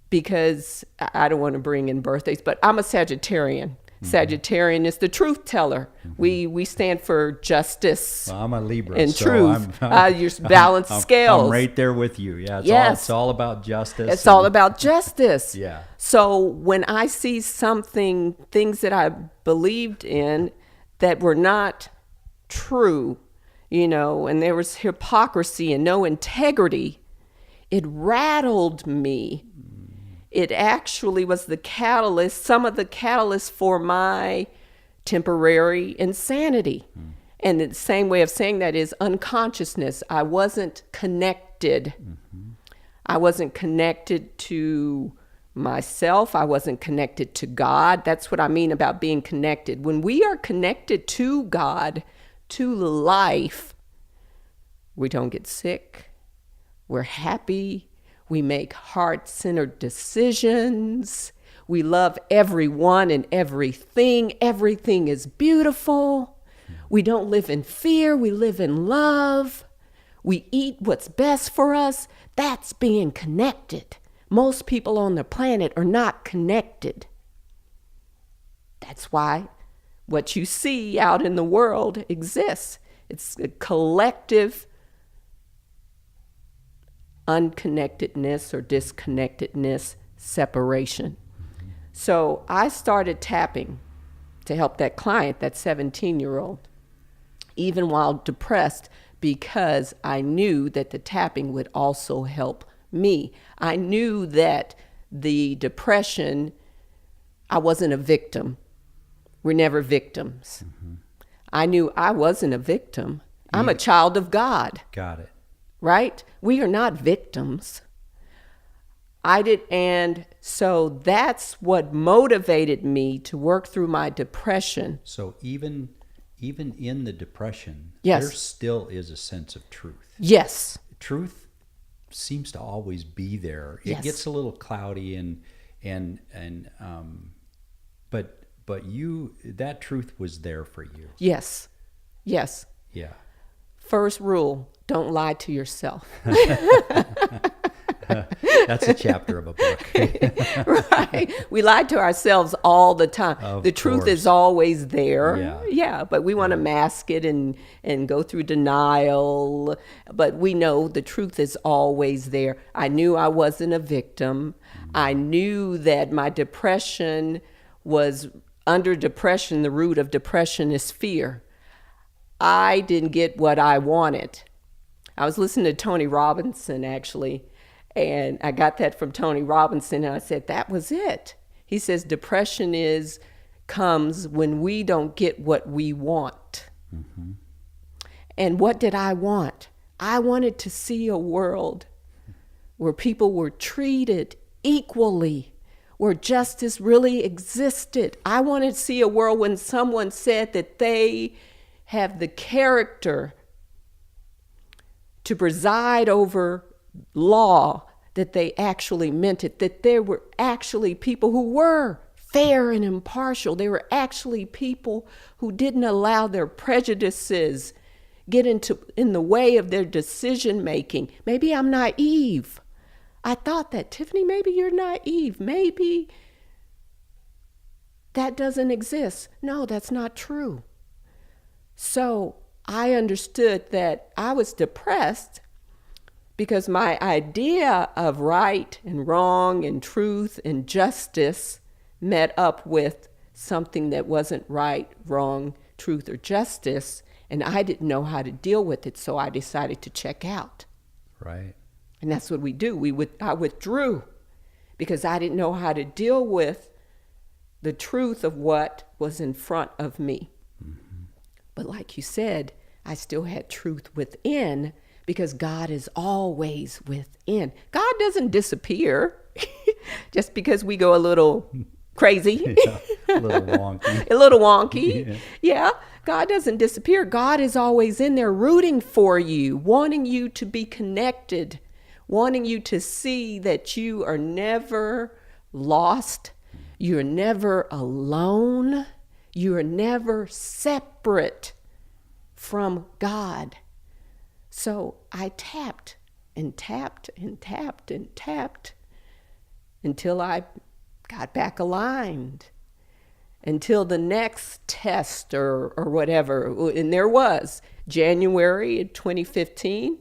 Because I don't want to bring in birthdays, but I'm a Sagittarian. Sagittarian is the truth teller. We stand for justice. Well, I'm a Libra, and so truth. You're balanced scales. I'm right there with you. Yeah, Yes. It's all about justice. It's all about justice. Yeah. So when I see things that I believed in that were not true, and there was hypocrisy and no integrity, it rattled me. It actually was the catalyst, some of the catalyst for my temporary insanity. And the same way of saying that is unconsciousness. I wasn't connected. I wasn't connected to myself. I wasn't connected to God. That's what I mean about being connected. When we are connected to God, to life, we don't get sick. We're happy. We make heart-centered decisions. We love everyone and everything. Everything is beautiful. We don't live in fear. We live in love. We eat what's best for us. That's being connected. Most people on the planet are not connected. That's why what you see out in the world exists. It's a collective unconnectedness or disconnectedness, separation. So I started tapping to help that client, that 17-year-old, even while depressed, because I knew that the tapping would also help me. I knew that the depression, I wasn't a victim. We're never victims. I knew I wasn't a victim. I'm a child of God. Got it. Right? We are not victims. And so that's what motivated me to work through my depression. So even in the depression, Yes. there still is a sense of truth. Yes. Truth seems to always be there. It Yes. gets a little cloudy but you, that truth was there for you. Yes. Yes. Yeah. First rule, don't lie to yourself. That's a chapter of a book. Right. We lie to ourselves all the time. Of the truth course. is always there. Yeah. But we want to mask it and go through denial. But we know the truth is always there. I knew I wasn't a victim. I knew that my depression was, under depression, the root of depression is fear. I didn't get what I wanted. I was listening to Tony Robinson, actually, and I got that from Tony Robinson, and I said, that was it. He says depression comes when we don't get what we want. And what did I want? I wanted to see a world where people were treated equally, where justice really existed. I wanted to see a world when someone said that they have the character to preside over law, that they actually meant it, that there were actually people who were fair and impartial. There were actually people who didn't allow their prejudices get in the way of their decision making. Maybe I'm naive. I thought that, Tyffany, maybe you're naive. Maybe that doesn't exist. No, that's not true. So I understood that I was depressed because my idea of right and wrong and truth and justice met up with something that wasn't right, wrong, truth, or justice, and I didn't know how to deal with it, so I decided to check out. Right. And that's what we do. I withdrew because I didn't know how to deal with the truth of what was in front of me. But like you said, I still had truth within because God is always within. God doesn't disappear just because we go a little crazy. Yeah, a little wonky. A little wonky. Yeah. God doesn't disappear. God is always in there rooting for you, wanting you to be connected, wanting you to see that you are never lost. You're never alone. You're never separate from God. So I tapped and tapped and tapped and tapped until I got back aligned, until the next test or whatever. And there was January 2015.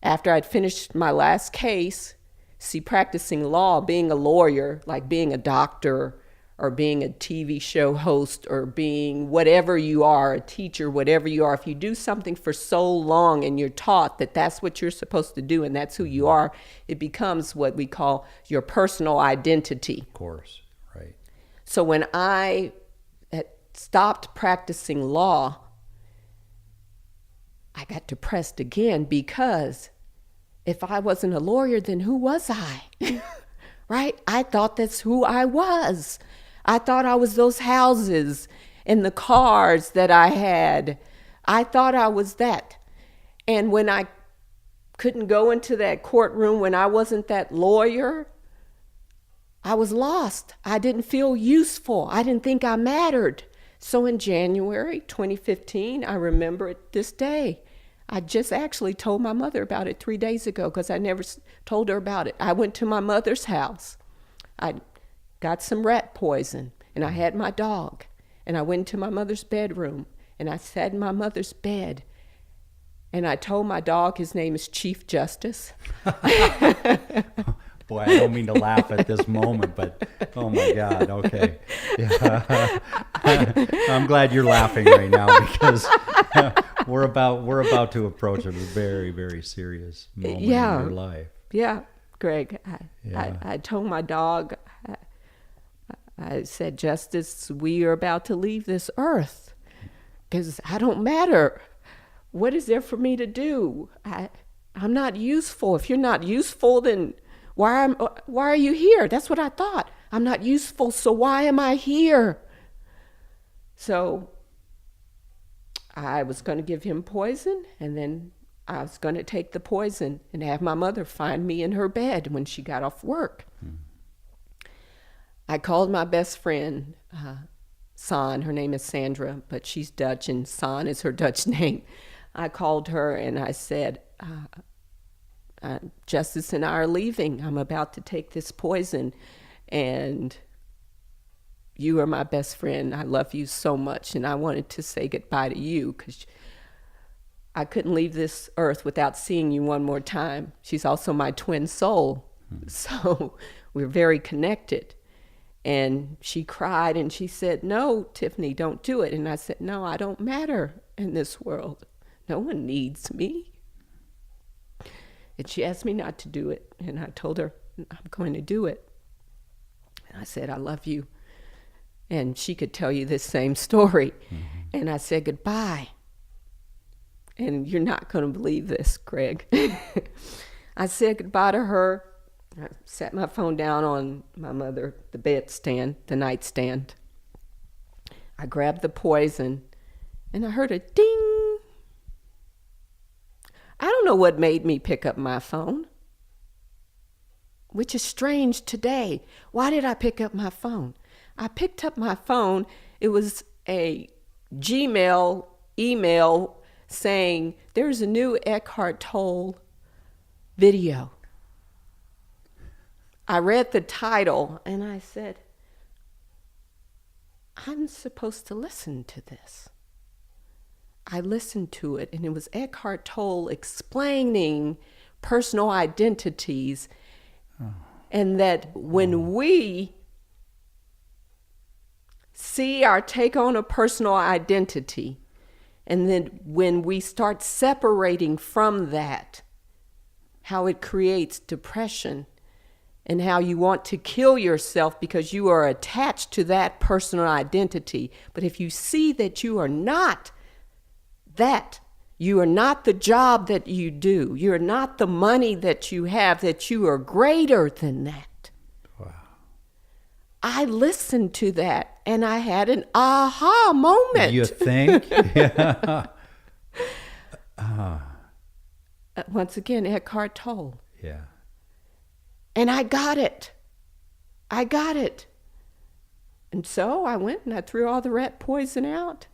After I'd finished my last case, see, practicing law, being a lawyer, like being a doctor or being a TV show host or being whatever you are, a teacher, whatever you are, if you do something for so long and you're taught that that's what you're supposed to do and that's who you are, it becomes what we call your personal identity. Of course, right. So when I had stopped practicing law, I got depressed again because if I wasn't a lawyer, then who was I? Right? I thought that's who I was. I thought I was those houses and the cars that I had. I thought I was that. And when I couldn't go into that courtroom, when I wasn't that lawyer, I was lost. I didn't feel useful. I didn't think I mattered. So in January 2015, I remember it this day. I just actually told my mother about it 3 days ago because I never told her about it. I went to my mother's house. I got some rat poison, and I had my dog. And I went to my mother's bedroom, and I sat in my mother's bed. And I told my dog his name is Chief Justice. Boy, I don't mean to laugh at this moment, but oh my God, okay. Yeah. I'm glad you're laughing right now because we're about to approach a very, very serious moment in your life. Yeah, Greg. Yeah. I told my dog, I said, Justice, we are about to leave this earth because I don't matter. What is there for me to do? I'm not useful. If you're not useful, then why are you here? That's what I thought. I'm not useful, so why am I here? So I was going to give him poison, and then I was going to take the poison and have my mother find me in her bed when she got off work. I called my best friend, San. Her name is Sandra, but she's Dutch, and San is her Dutch name. I called her and I said, Justice and I are leaving. I'm about to take this poison, and you are my best friend. I love you so much, and I wanted to say goodbye to you because I couldn't leave this earth without seeing you one more time. She's also my twin soul, so we're very connected. And she cried and she said, no, Tyffany, don't do it. And I said, no, I don't matter in this world. No one needs me. And she asked me not to do it. And I told her, I'm going to do it. And I said, I love you. And she could tell you this same story. And I said, goodbye. And you're not going to believe this, Greg. I said goodbye to her. I set my phone down on my mother, the bedstand, the nightstand. I grabbed the poison, and I heard a ding. I don't know what made me pick up my phone, which is strange today. Why did I pick up my phone? I picked up my phone. It was a Gmail email saying, there's a new Eckhart Tolle video. I read the title and I said, I'm supposed to listen to this. I listened to it, and it was Eckhart Tolle explaining personal identities, and that when we see our take on a personal identity, and then when we start separating from that, how it creates depression and how you want to kill yourself because you are attached to that personal identity. But if you see that you are not that, you are not the job that you do, you're not the money that you have, that you are greater than that. Wow. I listened to that and I had an aha moment. You think? Yeah. Once again, Eckhart Tolle. Yeah. And I got it. I got it. And so I went and I threw all the rat poison out.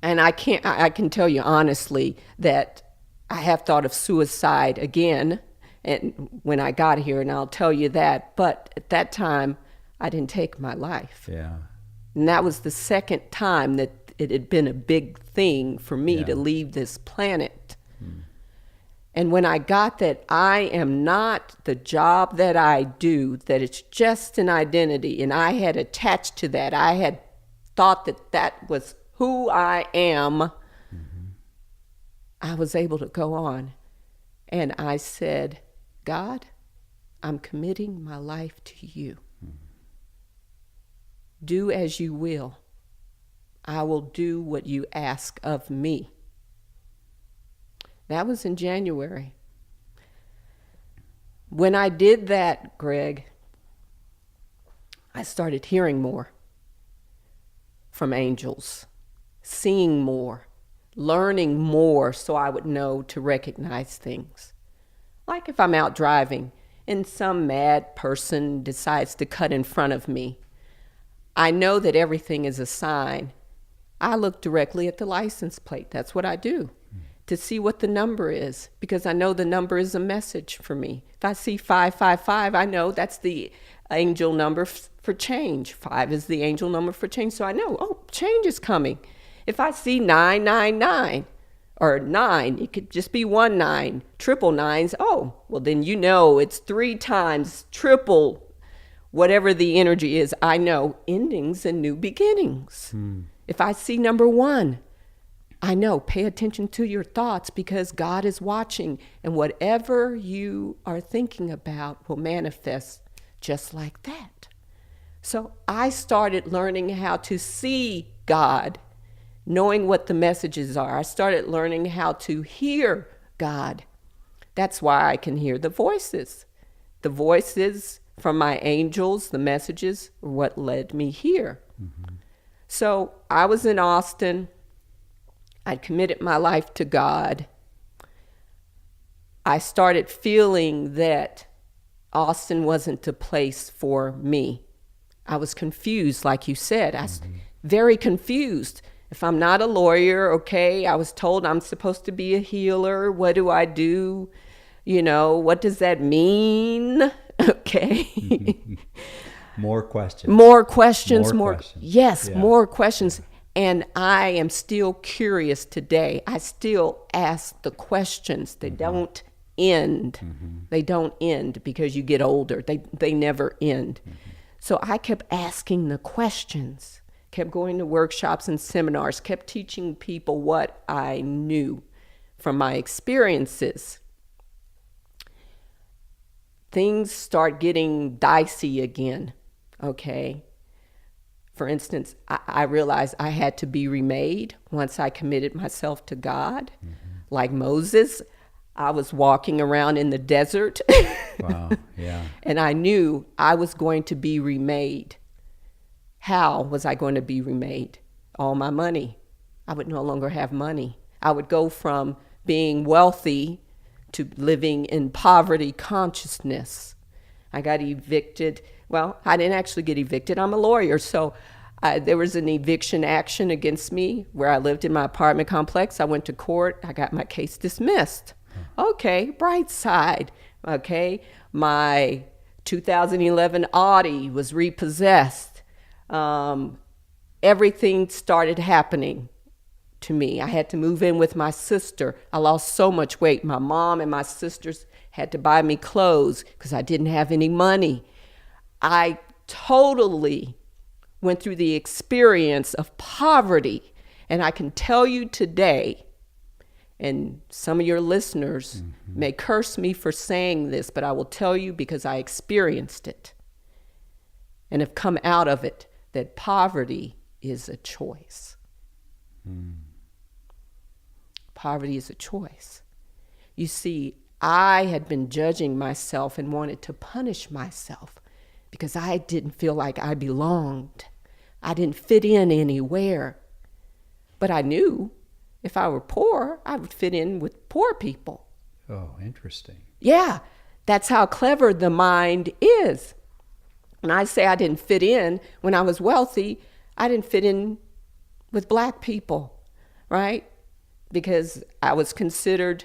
And I can tell you honestly that I have thought of suicide again, and when I got here, and I'll tell you that. But at that time, I didn't take my life. Yeah. And that was the second time that it had been a big thing for me to leave this planet. And when I got that I am not the job that I do, that it's just an identity, and I had attached to that, I had thought that that was who I am, I was able to go on. And I said, God, I'm committing my life to you. Do as you will. I will do what you ask of me. That was in January. When I did that, Greg, I started hearing more from angels, seeing more, learning more so I would know to recognize things. Like if I'm out driving and some mad person decides to cut in front of me, I know that everything is a sign. I look directly at the license plate. That's what I do. To see what the number is, because I know the number is a message for me. If I see 555, I know that's the angel number for change. 5 is the angel number for change, so I know, oh, change is coming. If I see 999, or 9. It could just be 1 9, triple nines. Oh, well, then you know it's 3 times triple whatever the energy is. I know endings and new beginnings. If I see number 1, I know, pay attention to your thoughts because God is watching, and whatever you are thinking about will manifest just like that. So I started learning how to see God, knowing what the messages are. I started learning how to hear God. That's why I can hear the voices. The voices from my angels, the messages, are what led me here. So I was in Austin. I'd committed my life to God. I started feeling that Austin wasn't the place for me. I was confused, like you said. I was very confused. If I'm not a lawyer, okay, I was told I'm supposed to be a healer. What do I do? You know, what does that mean? Okay. More questions. More questions. Yes, Yeah. more questions. And I am still curious today. I still ask the questions. They don't end. They don't end because you get older. They never end. So I kept asking the questions, kept going to workshops and seminars, kept teaching people what I knew from my experiences. Things start getting dicey again, okay? For instance, I realized I had to be remade once I committed myself to God. Like Moses, I was walking around in the desert. Wow, yeah. And I knew I was going to be remade. How was I going to be remade? All my money. I would no longer have money. I would go from being wealthy to living in poverty consciousness. I got evicted. Well, I didn't actually get evicted. I'm a lawyer, so there was an eviction action against me where I lived in my apartment complex. I went to court. I got my case dismissed. Okay, bright side. Okay, my 2011 Audi was repossessed. Everything started happening to me. I had to move in with my sister. I lost so much weight. My mom and my sisters had to buy me clothes because I didn't have any money. I totally went through the experience of poverty. And I can tell you today, and some of your listeners may curse me for saying this, but I will tell you because I experienced it and have come out of it, that poverty is a choice. Poverty is a choice. You see, I had been judging myself and wanted to punish myself because I didn't feel like I belonged. I didn't fit in anywhere. But I knew if I were poor, I would fit in with poor people. Oh, interesting. Yeah, that's how clever the mind is. When I say I didn't fit in, when I was wealthy, I didn't fit in with black people, right? Because I was considered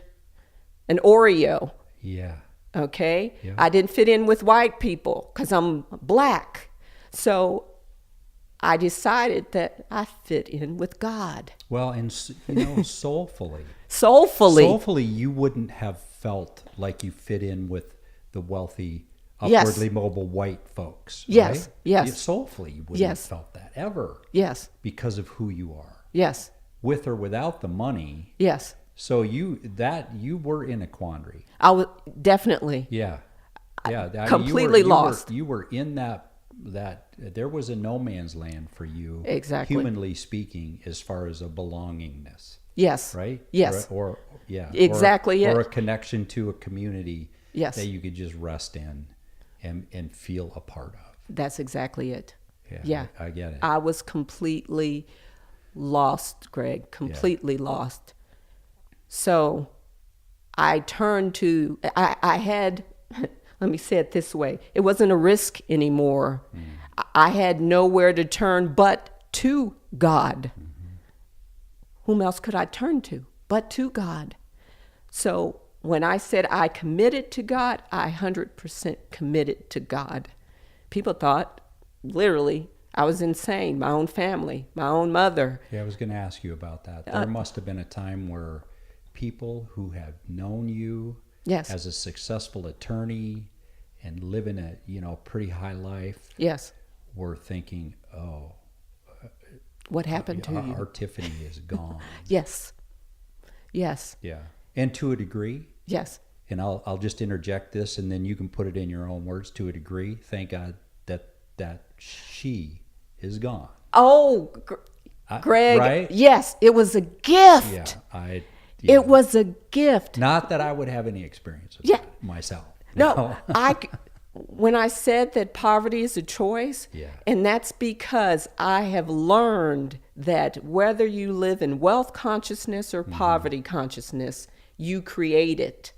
an Oreo. Yeah. Okay? Yeah. I didn't fit in with white people because I'm black. So I decided that I fit in with God. Well, and soulfully. Soulfully. You wouldn't have felt like you fit in with the wealthy, Yes. upwardly mobile white folks. Yes, right? yes. Soulfully, you wouldn't Yes. have felt that ever. Yes, Because of who you are. yes, With or without the money. yes. So you were in a quandary. I was definitely. Yeah. Yeah. Completely lost. You were in that there was a no man's land for you. Exactly. Humanly speaking, as far as a belongingness. Yes. Right? Yes. Or yeah. Exactly Or it. a connection to a community Yes. that you could just rest in and feel a part of. That's exactly it. Yeah. Yeah. I get it. I was completely lost, Greg, completely lost. So I turned to, I had, let me say it this way, it wasn't a risk anymore. I had nowhere to turn but to God. Whom else could I turn to but to God? So when I said I committed to God, I 100% committed to God. People thought, literally, I was insane. My own family, my own mother. Yeah, I was going to ask you about that. There must have been a time where people who have known you Yes. as a successful attorney and living a, pretty high life, Yes. were thinking, oh, What happened to you? our Tyffany is gone. Yes. Yes. Yeah. And to a degree, Yes. and I'll just interject this, and then you can put it in your own words. To a degree, thank God that she is gone. Oh, Greg. Right? Yes, it was a gift. Yeah, It was a gift. Not that I would have any experience with Yeah. that myself. No, when I said that poverty is a choice, Yeah. and that's because I have learned that whether you live in wealth consciousness or poverty consciousness, you create it.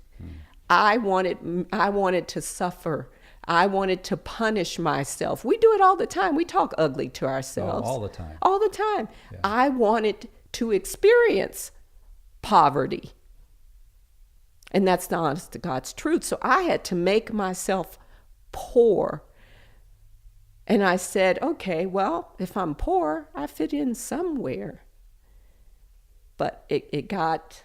I wanted to suffer. I wanted to punish myself. We do it all the time. We talk ugly to ourselves. all the time. All the time. Yeah. I wanted to experience poverty. And that's the honest to God's truth. So I had to make myself poor. And I said, okay, well, if I'm poor, I fit in somewhere. But it got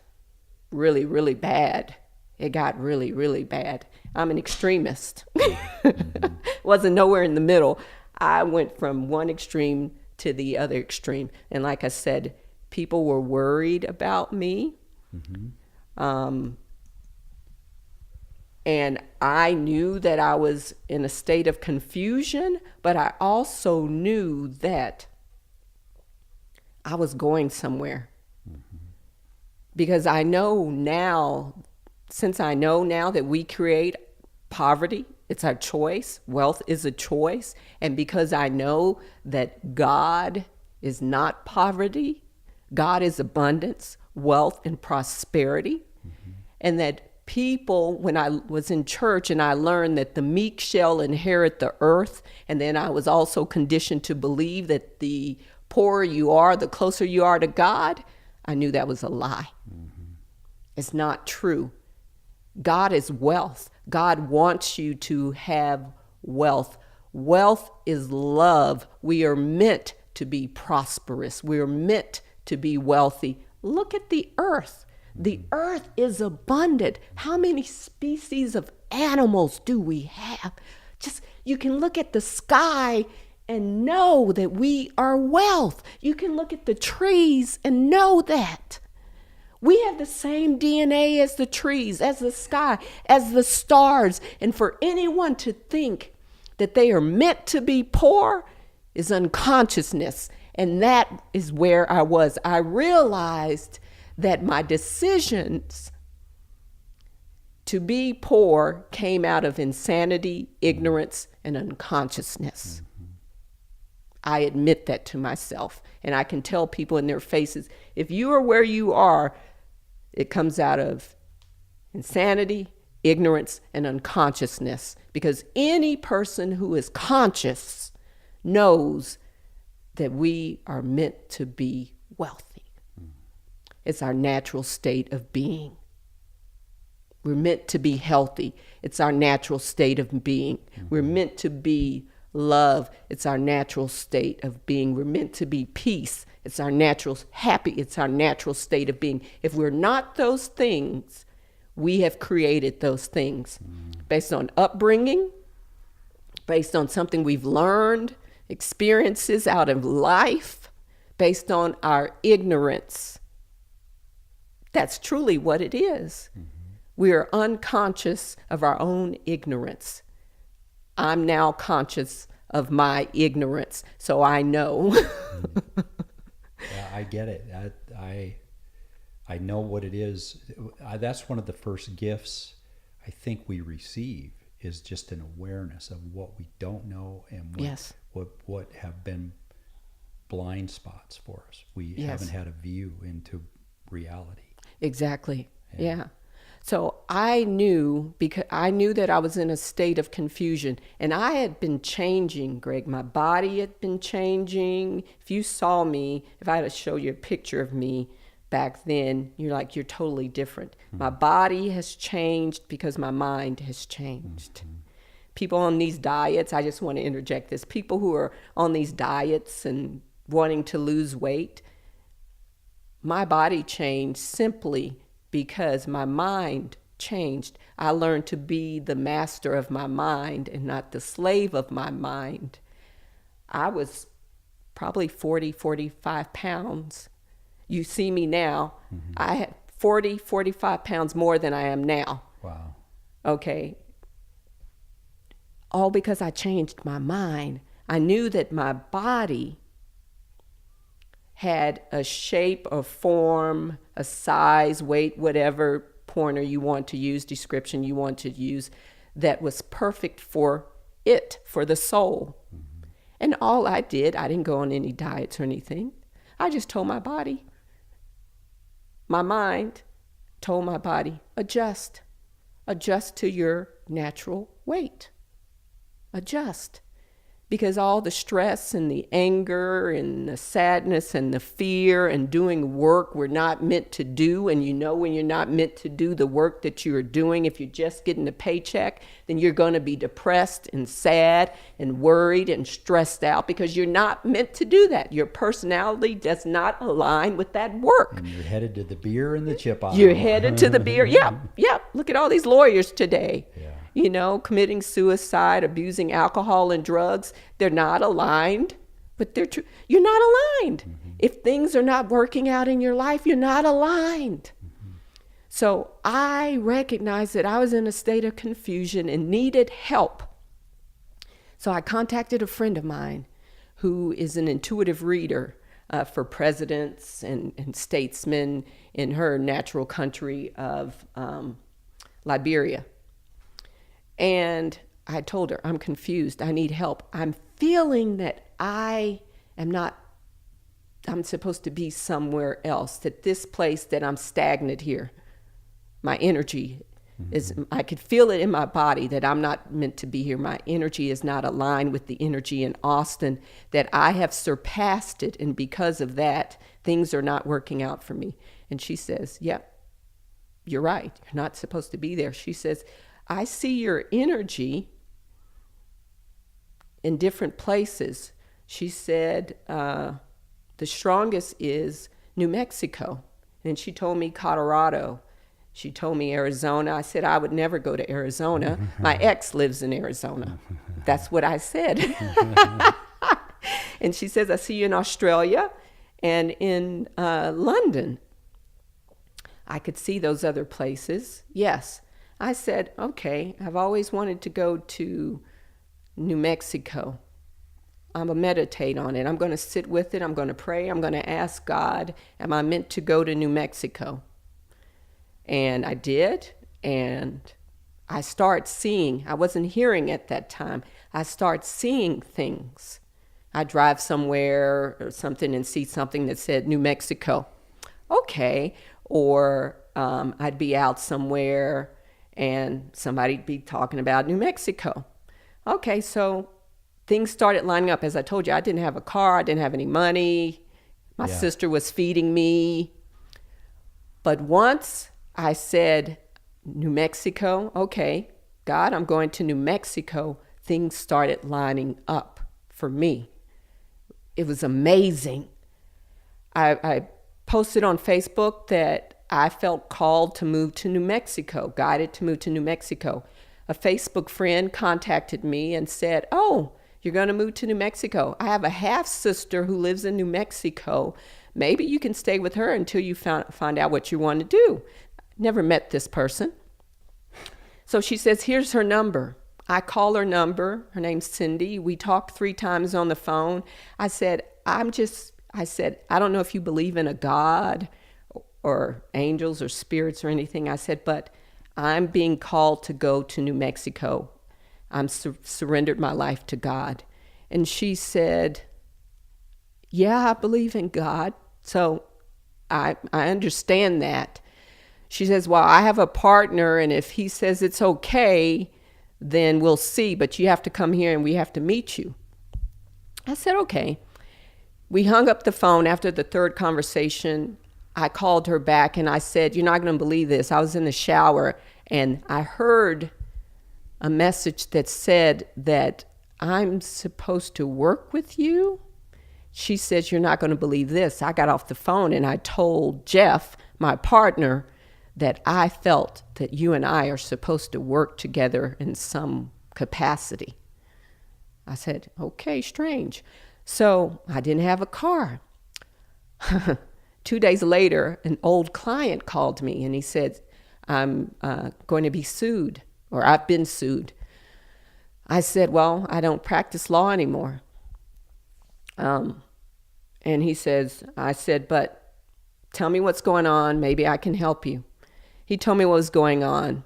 really, really bad. It got really, really bad. I'm an extremist. Wasn't nowhere in the middle. I went from one extreme to the other extreme. And like I said, people were worried about me. And I knew that I was in a state of confusion, but I also knew that I was going somewhere. Because I know now, since I know now that we create poverty, it's our choice, wealth is a choice, and because I know that God is not poverty, God is abundance, wealth, and prosperity, and that people, when I was in church and I learned that the meek shall inherit the earth, and then I was also conditioned to believe that the poorer you are, the closer you are to God, I knew that was a lie. It's not true. God is wealth. God wants you to have wealth. Wealth is love. We are meant to be prosperous. We are meant to be wealthy. Look at the earth. The earth is abundant. How many species of animals do we have? Just, you can look at the sky and know that we are wealth. You can look at the trees and know that. We have the same DNA as the trees, as the sky, as the stars. And for anyone to think that they are meant to be poor is unconsciousness. And that is where I was. I realized that my decisions to be poor came out of insanity, ignorance, and unconsciousness. I admit that to myself. And I can tell people in their faces, if you are where you are, it comes out of insanity, ignorance, and unconsciousness. Because any person who is conscious knows that we are meant to be wealthy. It's our natural state of being. We're meant to be healthy. It's our natural state of being. We're meant to be love. It's our natural state of being. We're meant to be peace. It's our natural happy. It's our natural state of being. If we're not those things, we have created those things based on upbringing, based on something we've learned, experiences out of life, based on our ignorance. That's truly what it is. We are unconscious of our own ignorance. I'm now conscious of my ignorance, so I know. Yeah, I get it. I know what it is. That's one of the first gifts I think we receive, is just an awareness of what we don't know and what have been blind spots for us. We haven't had a view into reality. Exactly. Yeah. So I knew, because I knew that I was in a state of confusion, and I had been changing, Greg. My body had been changing. If you saw me, if I had to show you a picture of me back then, you're like, you're totally different. My body has changed because my mind has changed. People on these diets, I just want to interject this, people who are on these diets and wanting to lose weight, my body changed simply because my mind changed. I learned to be the master of my mind and not the slave of my mind. I was probably 40, 45 pounds. You see me now, I had 40, 45 pounds more than I am now. Wow. Okay. All because I changed my mind. I knew that my body had a shape, a form, a size, weight, whatever pointer you want to use, description you want to use, that was perfect for it, for the soul. And all I did, I didn't go on any diets or anything. I just told my body, my mind told my body, adjust to your natural weight. Adjust. Because all the stress and the anger and the sadness and the fear and doing work we're not meant to do, and you know when you're not meant to do the work that you're doing, if you're just getting a paycheck, then you're going to be depressed and sad and worried and stressed out because you're not meant to do that. Your personality does not align with that work. And you're headed to the beer and the chip aisle. You're headed to the beer. Yep. Look at all these lawyers today. Yeah. You know, committing suicide, abusing alcohol and drugs. They're not aligned, but you're not aligned. If things are not working out in your life, you're not aligned. So I recognized that I was in a state of confusion and needed help. So I contacted a friend of mine who is an intuitive reader for presidents and statesmen in her natural country of Liberia. And I told her, I'm confused. I need help. I'm feeling that I'm supposed to be somewhere else, that this place that I'm stagnant here, my energy is, I could feel it in my body that I'm not meant to be here. My energy is not aligned with the energy in Austin, that I have surpassed it. And because of that, things are not working out for me. And she says, yep, you're right. You're not supposed to be there. She says, I see your energy in different places. She said, the strongest is New Mexico. And she told me Colorado. She told me Arizona. I said, I would never go to Arizona. My ex lives in Arizona. That's what I said. And she says, I see you in Australia and in London. I could see those other places. Yes. I said, okay, I've always wanted to go to New Mexico. I'm going to meditate on it. I'm going to sit with it. I'm going to pray. I'm going to ask God, am I meant to go to New Mexico? And I did. And I start seeing, I wasn't hearing at that time. I start seeing things. I drive somewhere or something and see something that said New Mexico. Okay. Or I'd be out somewhere and somebody'd be talking about New Mexico. Okay, so things started lining up. As I told you, I didn't have a car. I didn't have any money. My sister was feeding me. But once I said, New Mexico, okay, God, I'm going to New Mexico, things started lining up for me. It was amazing. I posted on Facebook that I felt called to move to New Mexico, guided to move to New Mexico. A Facebook friend contacted me and said, oh, you're going to move to New Mexico. I have a half-sister who lives in New Mexico. Maybe you can stay with her until you find out what you want to do. Never met this person. So she says, here's her number. I call her number. Her name's Cindy. We talked 3 times on the phone. I said, I don't know if you believe in a God or angels or spirits or anything. I said, but I'm being called to go to New Mexico. I'm surrendered my life to God. And she said, yeah, I believe in God. So I understand that. She says, well, I have a partner, and if he says it's okay, then we'll see, but you have to come here and we have to meet you. I said, okay. We hung up the phone after the 3rd conversation. I called her back and I said, you're not going to believe this. I was in the shower and I heard a message that said that I'm supposed to work with you. She says, you're not going to believe this. I got off the phone and I told Jeff, my partner, that I felt that you and I are supposed to work together in some capacity. I said, okay, strange. So I didn't have a car. 2 days later, an old client called me and he said, I'm going to be sued, or I've been sued. I said, well, I don't practice law anymore. And he says, I said, but tell me what's going on. Maybe I can help you. He told me what was going on.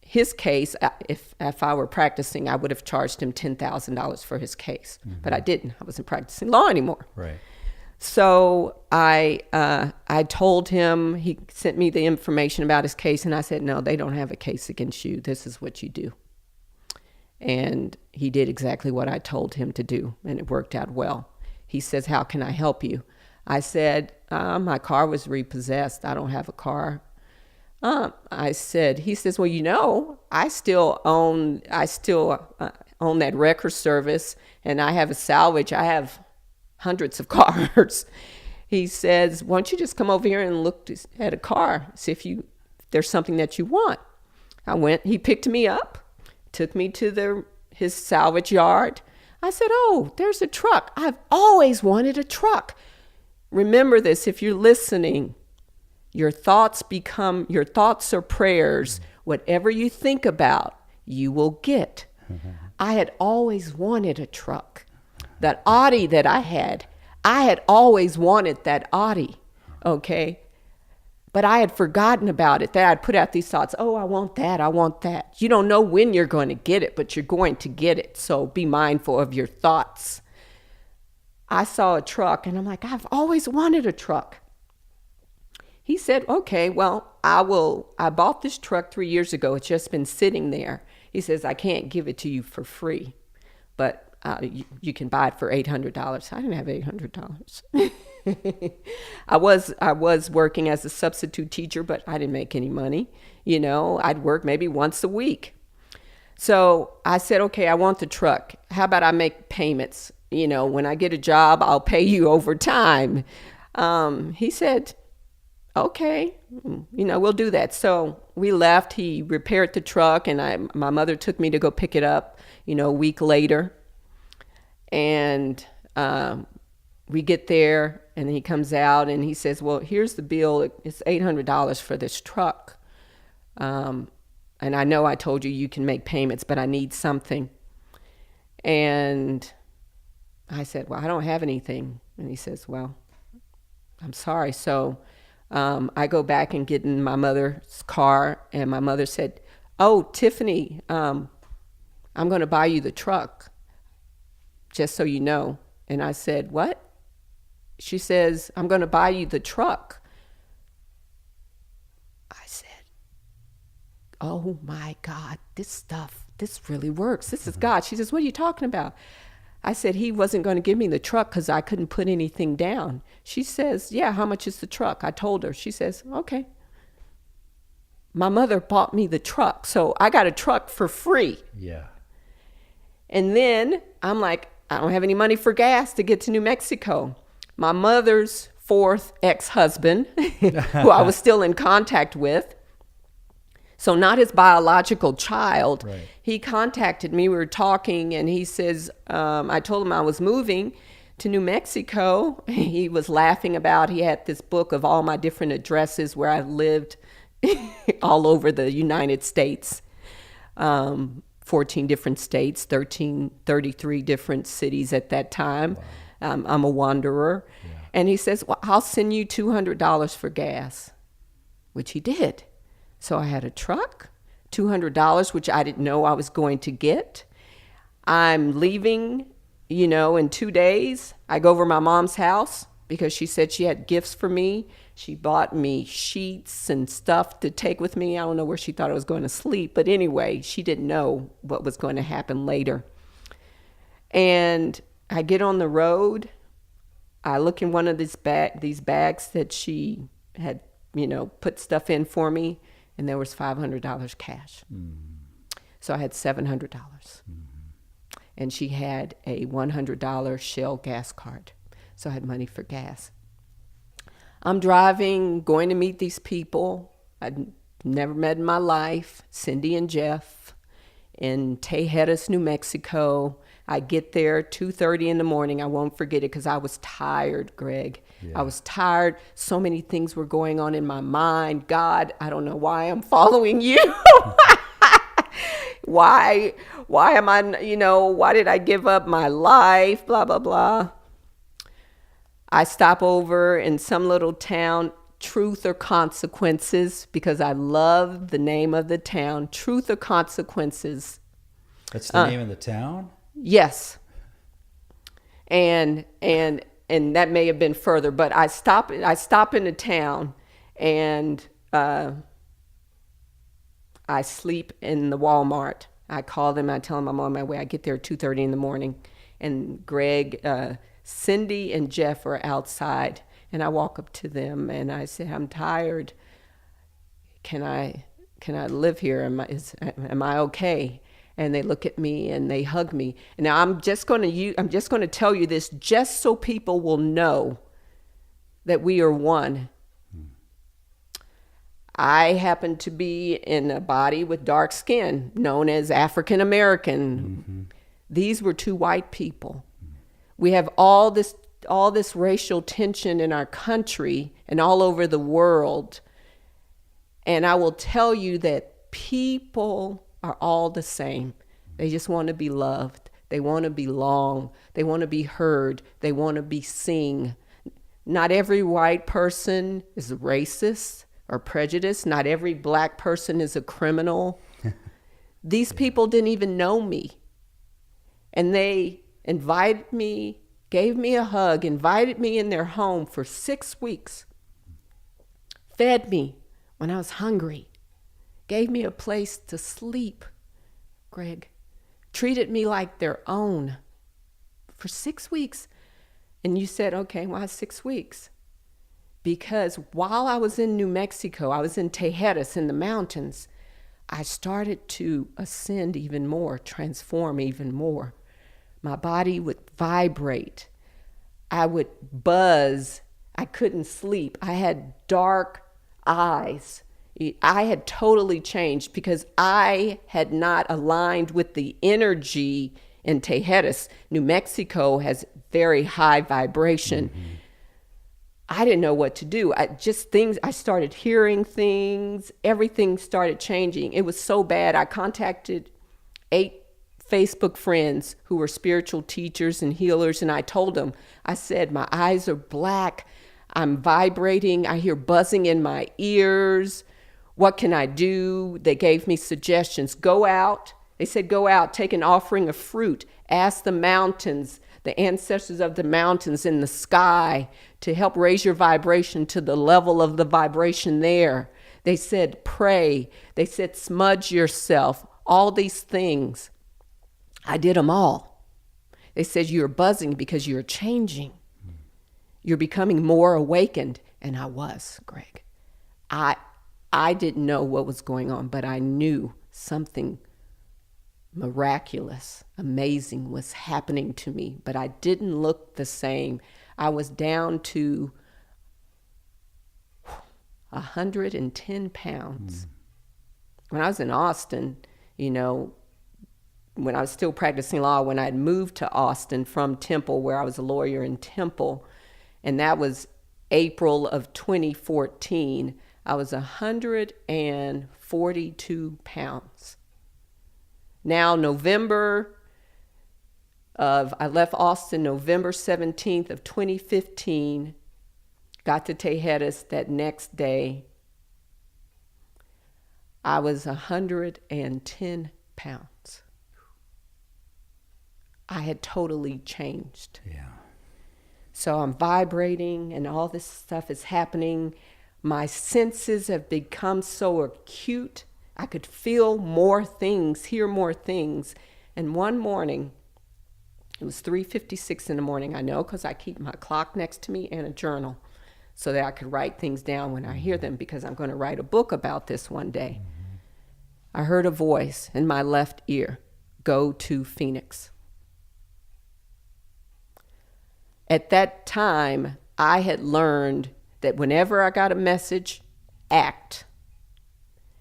His case, if I were practicing, I would have charged him $10,000 for his case. Mm-hmm. But I didn't. I wasn't practicing law anymore. Right. So I told him, he sent me the information about his case, and I said, no, they don't have a case against you. This is what you do. And he did exactly what I told him to do, and it worked out well. He says, how can I help you? I said, my car was repossessed. I don't have a car. He says, well, I still own that record service, and I have a salvage. I have hundreds of cars. He says, why don't you just come over here and look at a car, see if there's something that you want. I went, he picked me up, took me to his salvage yard. I said, oh, there's a truck. I've always wanted a truck. Remember this, if you're listening, your thoughts are prayers. Whatever you think about, you will get. Mm-hmm. I had always wanted a truck. That Audi that I had always wanted that Audi, okay? But I had forgotten about it. That I'd put out these thoughts, oh, I want that. You don't know when you're going to get it, but you're going to get it. So be mindful of your thoughts. I saw a truck, and I'm like, I've always wanted a truck. He said, okay, well, I bought this truck 3 years ago. It's just been sitting there. He says, I can't give it to you for free, but you can buy it for $800. I didn't have $800. I was working as a substitute teacher, but I didn't make any money. I'd work maybe once a week. So I said, okay, I want the truck. How about I make payments? When I get a job, I'll pay you over time. He said, okay, we'll do that. So we left. He repaired the truck, and my mother took me to go pick it up, a week later. And we get there, and he comes out, and he says, well, here's the bill. It's $800 for this truck. And I know I told you can make payments, but I need something. And I said, well, I don't have anything. And he says, well, I'm sorry. So I go back and get in my mother's car, and my mother said, oh, Tyffany, I'm going to buy you the truck, just so you know. And I said, what? She says, I'm going to buy you the truck. I said, oh my God, this really works. This is God. She says, what are you talking about? I said, he wasn't going to give me the truck because I couldn't put anything down. She says, yeah, how much is the truck? I told her. She says, okay. My mother bought me the truck, so I got a truck for free. Yeah. And then I'm like, I don't have any money for gas to get to New Mexico. My mother's fourth ex-husband, who I was still in contact with, so not his biological child, right. He contacted me. We were talking, and he says, I told him I was moving to New Mexico. He was laughing about, he had this book of all my different addresses where I lived all over the United States. 14 different states, 33 different cities at that time. Wow. I'm a wanderer. Yeah. And he says, well, I'll send you $200 for gas, which he did. So I had a truck, $200, which I didn't know I was going to get. I'm leaving, in 2 days. I go over to my mom's house because she said she had gifts for me. She bought me sheets and stuff to take with me. I don't know where she thought I was going to sleep. But anyway, she didn't know what was going to happen later. And I get on the road. I look in one of these bags that she had, put stuff in for me. And there was $500 cash. Mm. So I had $700. Mm-hmm. And she had a $100 Shell gas card. So I had money for gas. I'm driving, going to meet these people. never met in my life, Cindy and Jeff, in Tejedas, New Mexico. I get there 2:30 in the morning. I won't forget it because I was tired, Greg. Yeah. I was tired. So many things were going on in my mind. God, I don't know why I'm following you. why am I, why did I give up my life? Blah, blah, blah. I stop over in some little town, Truth or Consequences, because I love the name of the town, Truth or Consequences. That's the name of the town? Yes. And that may have been further, but I stop in the town, and I sleep in the Walmart. I call them, I tell them I'm on my way. I get there at 2:30 in the morning, and Greg, Cindy and Jeff are outside, and I walk up to them and I say, I'm tired. Can I live here? Am I okay? And they look at me and they hug me. And now I'm just going to tell you this just so people will know that we are one. I happen to be in a body with dark skin, known as African American. Mm-hmm. These were two white people. We have all this racial tension in our country and all over the world. And I will tell you that people are all the same. They just want to be loved. They want to belong. They want to be heard. They want to be seen. Not every white person is racist or prejudiced. Not every black person is a criminal. These people didn't even know me. And they invited me, gave me a hug, invited me in their home for 6 weeks, fed me when I was hungry, gave me a place to sleep, Greg, treated me like their own for 6 weeks. And you said, okay, why 6 weeks? Because while I was in New Mexico, I was in Tejedas in the mountains, I started to ascend even more, transform even more. My body would vibrate. I would buzz. I couldn't sleep. I had dark eyes. I had totally changed because I had not aligned with the energy in Tejedas. New Mexico has very high vibration. Mm-hmm. I didn't know what to do. I started hearing things. Everything started changing. It was so bad. I contacted 8 Facebook friends who were spiritual teachers and healers, and I told them, I said, my eyes are black. I'm vibrating. I hear buzzing in my ears. What can I do? They gave me suggestions. Go out. They said, go out, take an offering of fruit, ask the mountains, the ancestors of the mountains in the sky to help raise your vibration to the level of the vibration there. They said, pray. They said, smudge yourself, all these things. I did them all. They said, you're buzzing because you're changing. You're becoming more awakened. And I was, Greg. I didn't know what was going on, but I knew something miraculous, amazing was happening to me, but I didn't look the same. I was down to 110 pounds. When I was in Austin, when I was still practicing law, when I'd moved to Austin from Temple, where I was a lawyer in Temple, and that was April of 2014, I was 142 pounds. Now, I left Austin November 17th of 2015, got to Tejedas that next day. I was 110 pounds. I had totally changed. Yeah. So I'm vibrating and all this stuff is happening. My senses have become so acute. I could feel more things, hear more things. And one morning, it was 3:56 in the morning. I know because I keep my clock next to me and a journal so that I could write things down when I hear them, because I'm going to write a book about this one day. I heard a voice in my left ear, go to Phoenix. At that time, I had learned that whenever I got a message, act.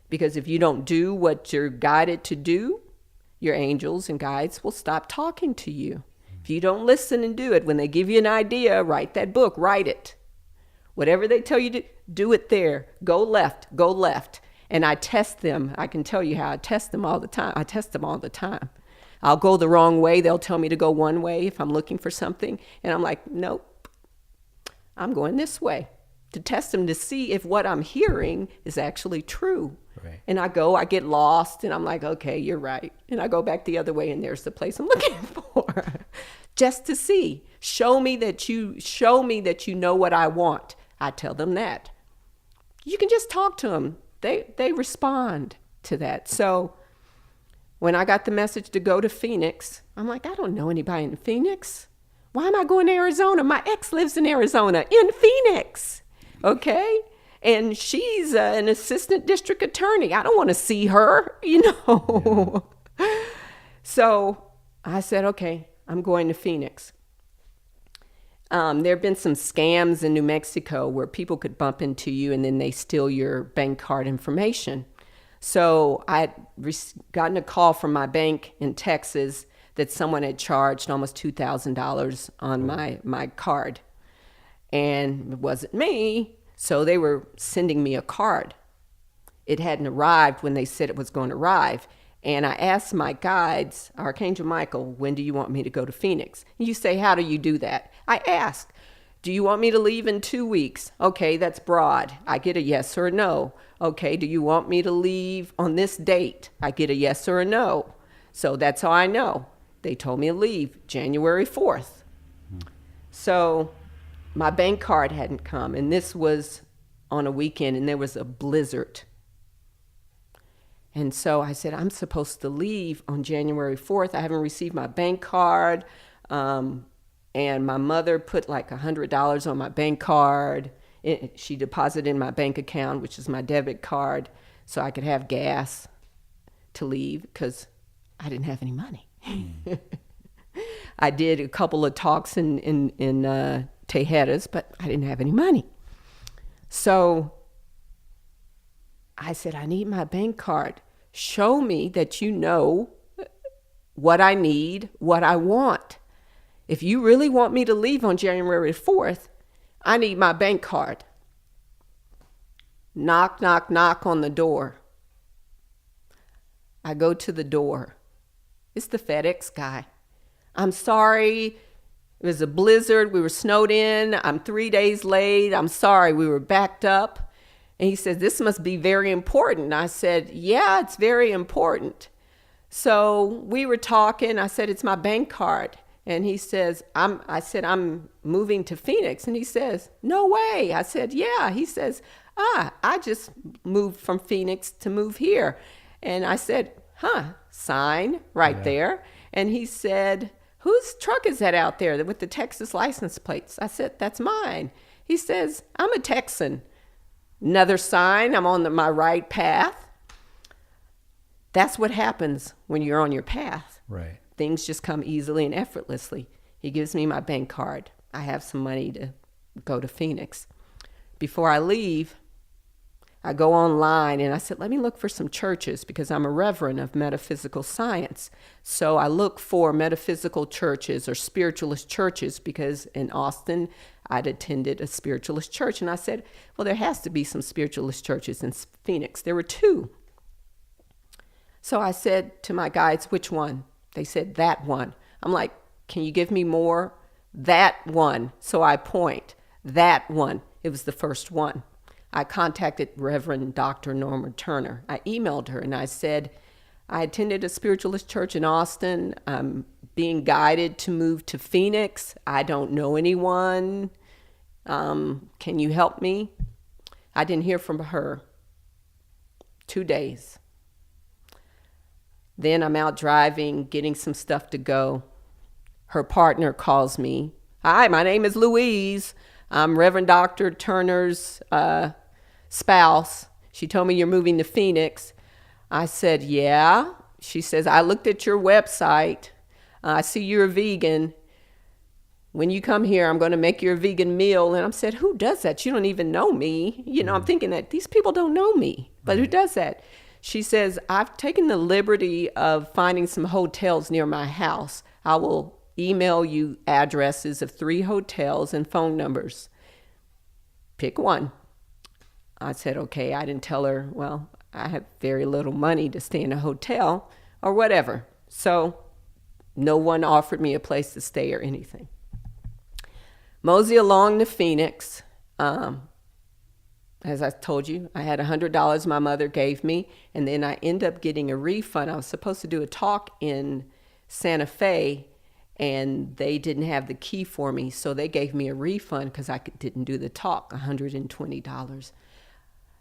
Because if you don't do what you're guided to do, your angels and guides will stop talking to you. If you don't listen and do it, when they give you an idea, write that book, write it. Whatever they tell you to do, it there. Go left, go left. And I test them. I can tell you how I test them all the time. I test them all the time. I'll go the wrong way. They'll tell me to go one way if I'm looking for something. And I'm like, nope, I'm going this way, to test them to see if what I'm hearing is actually true. Right. And I get lost, and I'm like, okay, you're right. And I go back the other way, and there's the place I'm looking for. Just to see. Show me that you know what I want. I tell them that. You can just talk to them. They respond to that. So when I got the message to go to Phoenix, I'm like, I don't know anybody in Phoenix. Why am I going to Arizona? My ex lives in Arizona, in Phoenix. Okay? And she's an assistant district attorney. I don't want to see her, Yeah. So I said, okay, I'm going to Phoenix. There have been some scams in New Mexico where people could bump into you and then they steal your bank card information. So I'd gotten a call from my bank in Texas that someone had charged almost $2,000 on my card. And it wasn't me, so they were sending me a card. It hadn't arrived when they said it was going to arrive. And I asked my guides, Archangel Michael, when do you want me to go to Phoenix? You say, how do you do that? I ask, do you want me to leave in 2 weeks? Okay, that's broad. I get a yes or a no. Okay, do you want me to leave on this date? I get a yes or a no. So that's how I know. They told me to leave January 4th. So my bank card hadn't come, and this was on a weekend, and there was a blizzard. And so I said, I'm supposed to leave on January 4th. I haven't received my bank card. And my mother put like $100 on my bank card. She deposited in my bank account, which is my debit card, so I could have gas to leave because I didn't have any money. I did a couple of talks in Tejeras, but I didn't have any money. So I said, I need my bank card. Show me that you know what I need, what I want. If you really want me to leave on January 4th, I need my bank card. Knock, knock, knock on the door. I go to the door. It's the FedEx guy. I'm sorry. It was a blizzard. We were snowed in. I'm 3 days late. I'm sorry. We were backed up. And he says, this must be very important. I said, yeah, it's very important. So we were talking. I said, it's my bank card. And he says, I'm moving to Phoenix. And he says, no way. I said, yeah. He says, I just moved from Phoenix to move here. And I said, sign right there. And he said, whose truck is that out there with the Texas license plates? I said, that's mine. He says, I'm a Texan. Another sign, I'm on my right path. That's what happens when you're on your path. Right. Things just come easily and effortlessly. He gives me my bank card. I have some money to go to Phoenix. Before I leave, I go online and I said, let me look for some churches because I'm a reverend of metaphysical science. So I look for metaphysical churches or spiritualist churches because in Austin, I'd attended a spiritualist church. And I said, well, there has to be some spiritualist churches in Phoenix. There were 2. So I said to my guides, which one? They said, that one. I'm like, can you give me more? That one. So I point, that one. It was the first one. I contacted Reverend Dr. Norma Turner. I emailed her and I said, I attended a spiritualist church in Austin. I'm being guided to move to Phoenix. I don't know anyone. Can you help me? I didn't hear from her. 2 days. Then I'm out driving, getting some stuff to go. Her partner calls me. Hi, my name is Louise. I'm Reverend Dr. Turner's spouse. She told me you're moving to Phoenix. I said, yeah. She says, I looked at your website. I see you're a vegan. When you come here, I'm going to make you a vegan meal. And I said, who does that? You don't even know me. I'm thinking that these people don't know me. But who does that? She says, I've taken the liberty of finding some hotels near my house. I will email you addresses of 3 hotels and phone numbers. Pick one. I said, okay. I didn't tell her, well, I have very little money to stay in a hotel or whatever. So no one offered me a place to stay or anything. Mosey along to Phoenix. As I told you, I had $100 my mother gave me, and then I ended up getting a refund. I was supposed to do a talk in Santa Fe, and they didn't have the key for me, so they gave me a refund because I didn't do the talk, $120.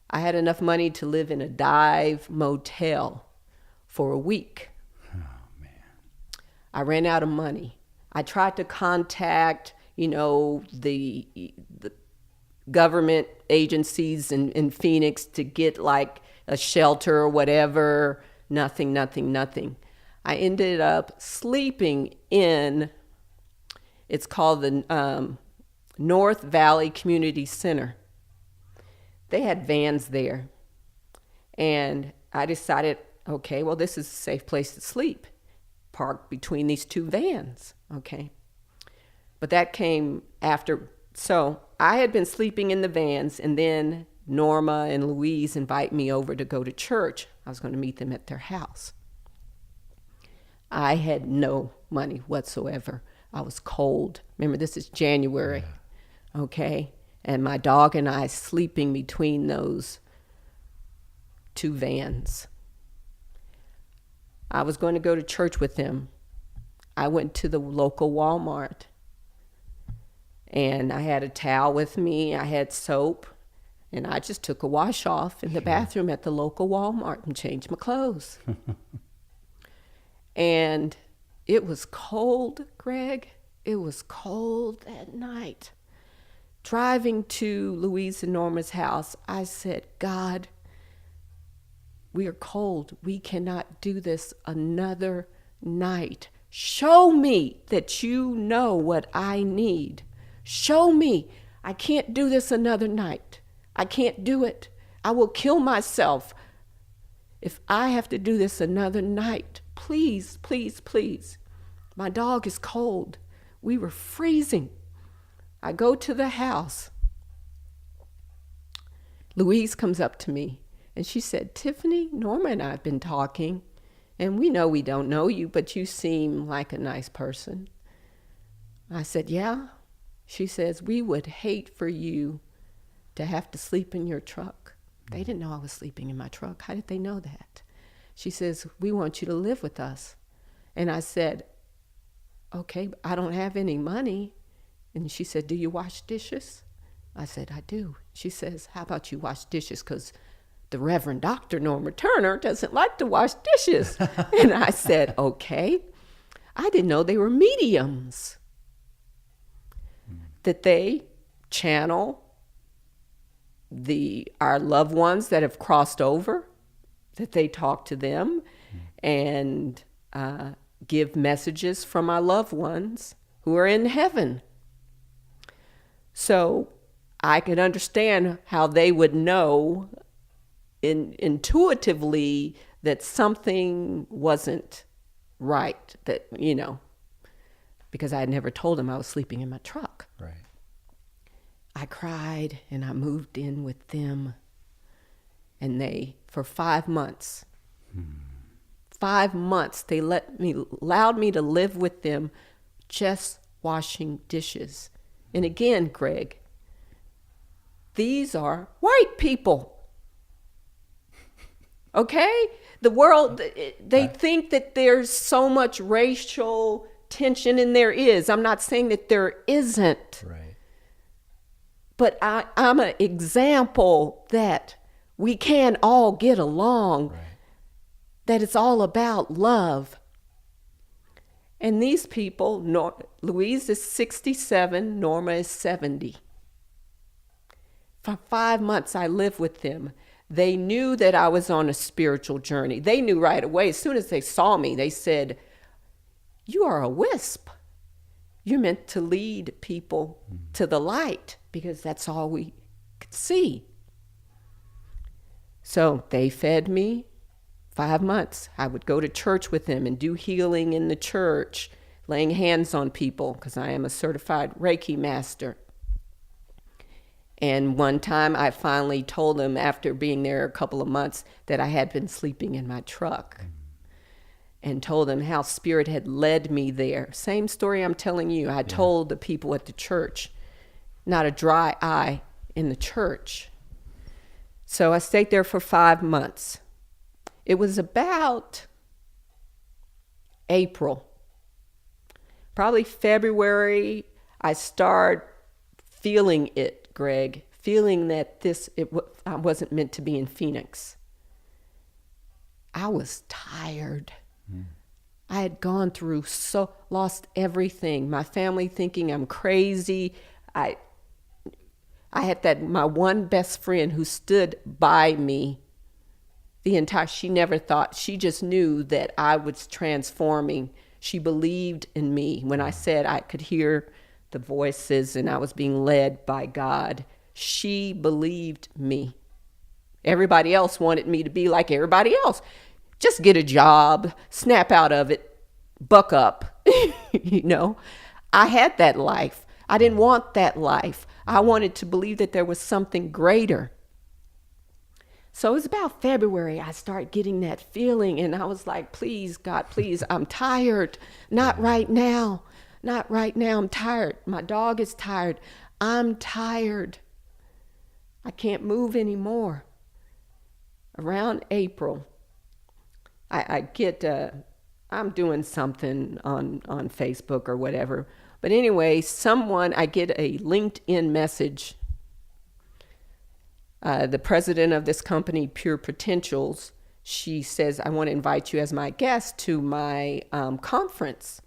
I had enough money to live in a dive motel for a week. Oh, man. I ran out of money. I tried to contact, the government agencies in Phoenix to get like a shelter or whatever. Nothing. I ended up sleeping in, it's called the North Valley Community Center. They had vans there. And I decided, okay, well, this is a safe place to sleep. Parked between these 2 vans, okay? But that came after. So I had been sleeping in the vans, and then Norma and Louise invite me over to go to church. I was going to meet them at their house. I had no money whatsoever. I was cold. Remember, this is January, okay? And my dog and I sleeping between those 2 vans. I was going to go to church with them. I went to the local Walmart. And I had a towel with me, I had soap, and I just took a wash off in the bathroom at the local Walmart and changed my clothes. And it was cold, Greg. It was cold that night. Driving to Louise and Norma's house, I said, God, we are cold. We cannot do this another night. Show me that you know what I need. Show me. I can't do this another night. I can't do it. I will kill myself if I have to do this another night. Please, please, please. My dog is cold. We were freezing. I go to the house. Louise comes up to me and she said, Tyffany, Norma and I have been talking, and we know we don't know you, but you seem like a nice person. I said, yeah. She says, we would hate for you to have to sleep in your truck. They didn't know I was sleeping in my truck. How did they know that? She says, we want you to live with us. And I said, okay, I don't have any money. And she said, do you wash dishes? I said, I do. She says, how about you wash dishes? Because the Reverend Dr. Norma Turner doesn't like to wash dishes. And I said, okay. I didn't know they were mediums. That they channel our loved ones that have crossed over, that they talk to them and give messages from our loved ones who are in heaven. So I could understand how they would know intuitively that something wasn't right, that, because I had never told them I was sleeping in my truck. Right. I cried and I moved in with them, and they, for 5 months, 5 months, they allowed me to live with them, just washing dishes. And again, Greg, these are white people. Okay? The world, they think that there's so much racial tension, and there is. I'm not saying that there isn't. Right. But I'm an example that we can all get along, Right. that it's all about love. And these people, Louise is 67, Norma is 70. For 5 months I lived with them. They knew that I was on a spiritual journey. They knew right away. As soon as they saw me, they said, you are a wisp. You're meant to lead people to the light, because that's all we could see. So they fed me 5 months. I would go to church with them and do healing in the church, laying hands on people because I am a certified Reiki master. And one time I finally told them, after being there a couple of months, that I had been sleeping in my truck, and told them how Spirit had led me there. Same story I'm telling you. I told the people at the church, not a dry eye in the church. So I stayed there for 5 months. It was about April. Probably February, I start feeling it, Greg, feeling that I wasn't meant to be in Phoenix. I was tired. I had gone through lost everything. My family thinking I'm crazy. I had my one best friend who stood by me she never thought, she just knew that I was transforming. She believed in me when I said I could hear the voices and I was being led by God. She believed me. Everybody else wanted me to be like everybody else. Just get a job, snap out of it, buck up. I had that life. I didn't want that life. I wanted to believe that there was something greater. So it was about February, I started getting that feeling, and I was like, please, God, please, I'm tired. Not right now. Not right now. I'm tired. My dog is tired. I'm tired. I can't move anymore. Around April, I get, I'm doing something on Facebook or whatever. But anyway, I get a LinkedIn message. The president of this company, Pure Potentials, she says, I want to invite you as my guest to my conference.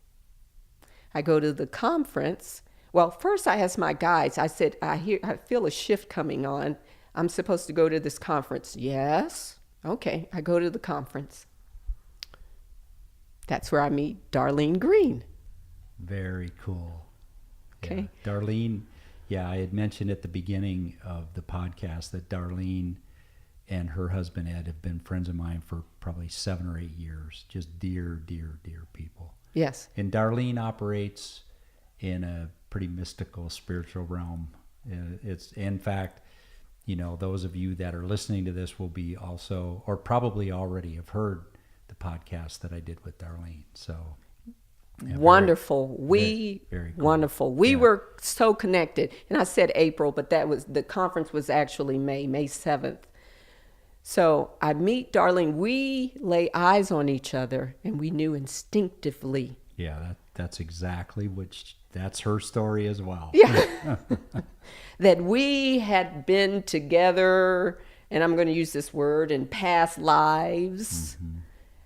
I go to the conference. Well, first I asked my guides. I said, I feel a shift coming on. I'm supposed to go to this conference. Yes. Okay. I go to the conference. That's where I meet Darlene Green. Very cool. Okay. Yeah. Darlene, I had mentioned at the beginning of the podcast that Darlene and her husband Ed have been friends of mine for probably 7 or 8 years. Just dear, dear, dear people. Yes. And Darlene operates in a pretty mystical, spiritual realm. It's, in fact, those of you that are listening to this will be also, or probably already have heard the podcast that I did with Darlene. So wonderful. Very cool. Wonderful. We were so connected. And I said April, but the conference was actually May 7th. So I meet Darlene. We lay eyes on each other, and we knew instinctively. Yeah, that's exactly that's her story as well. Yeah. That we had been together, and I'm going to use this word, in past lives. Mm-hmm.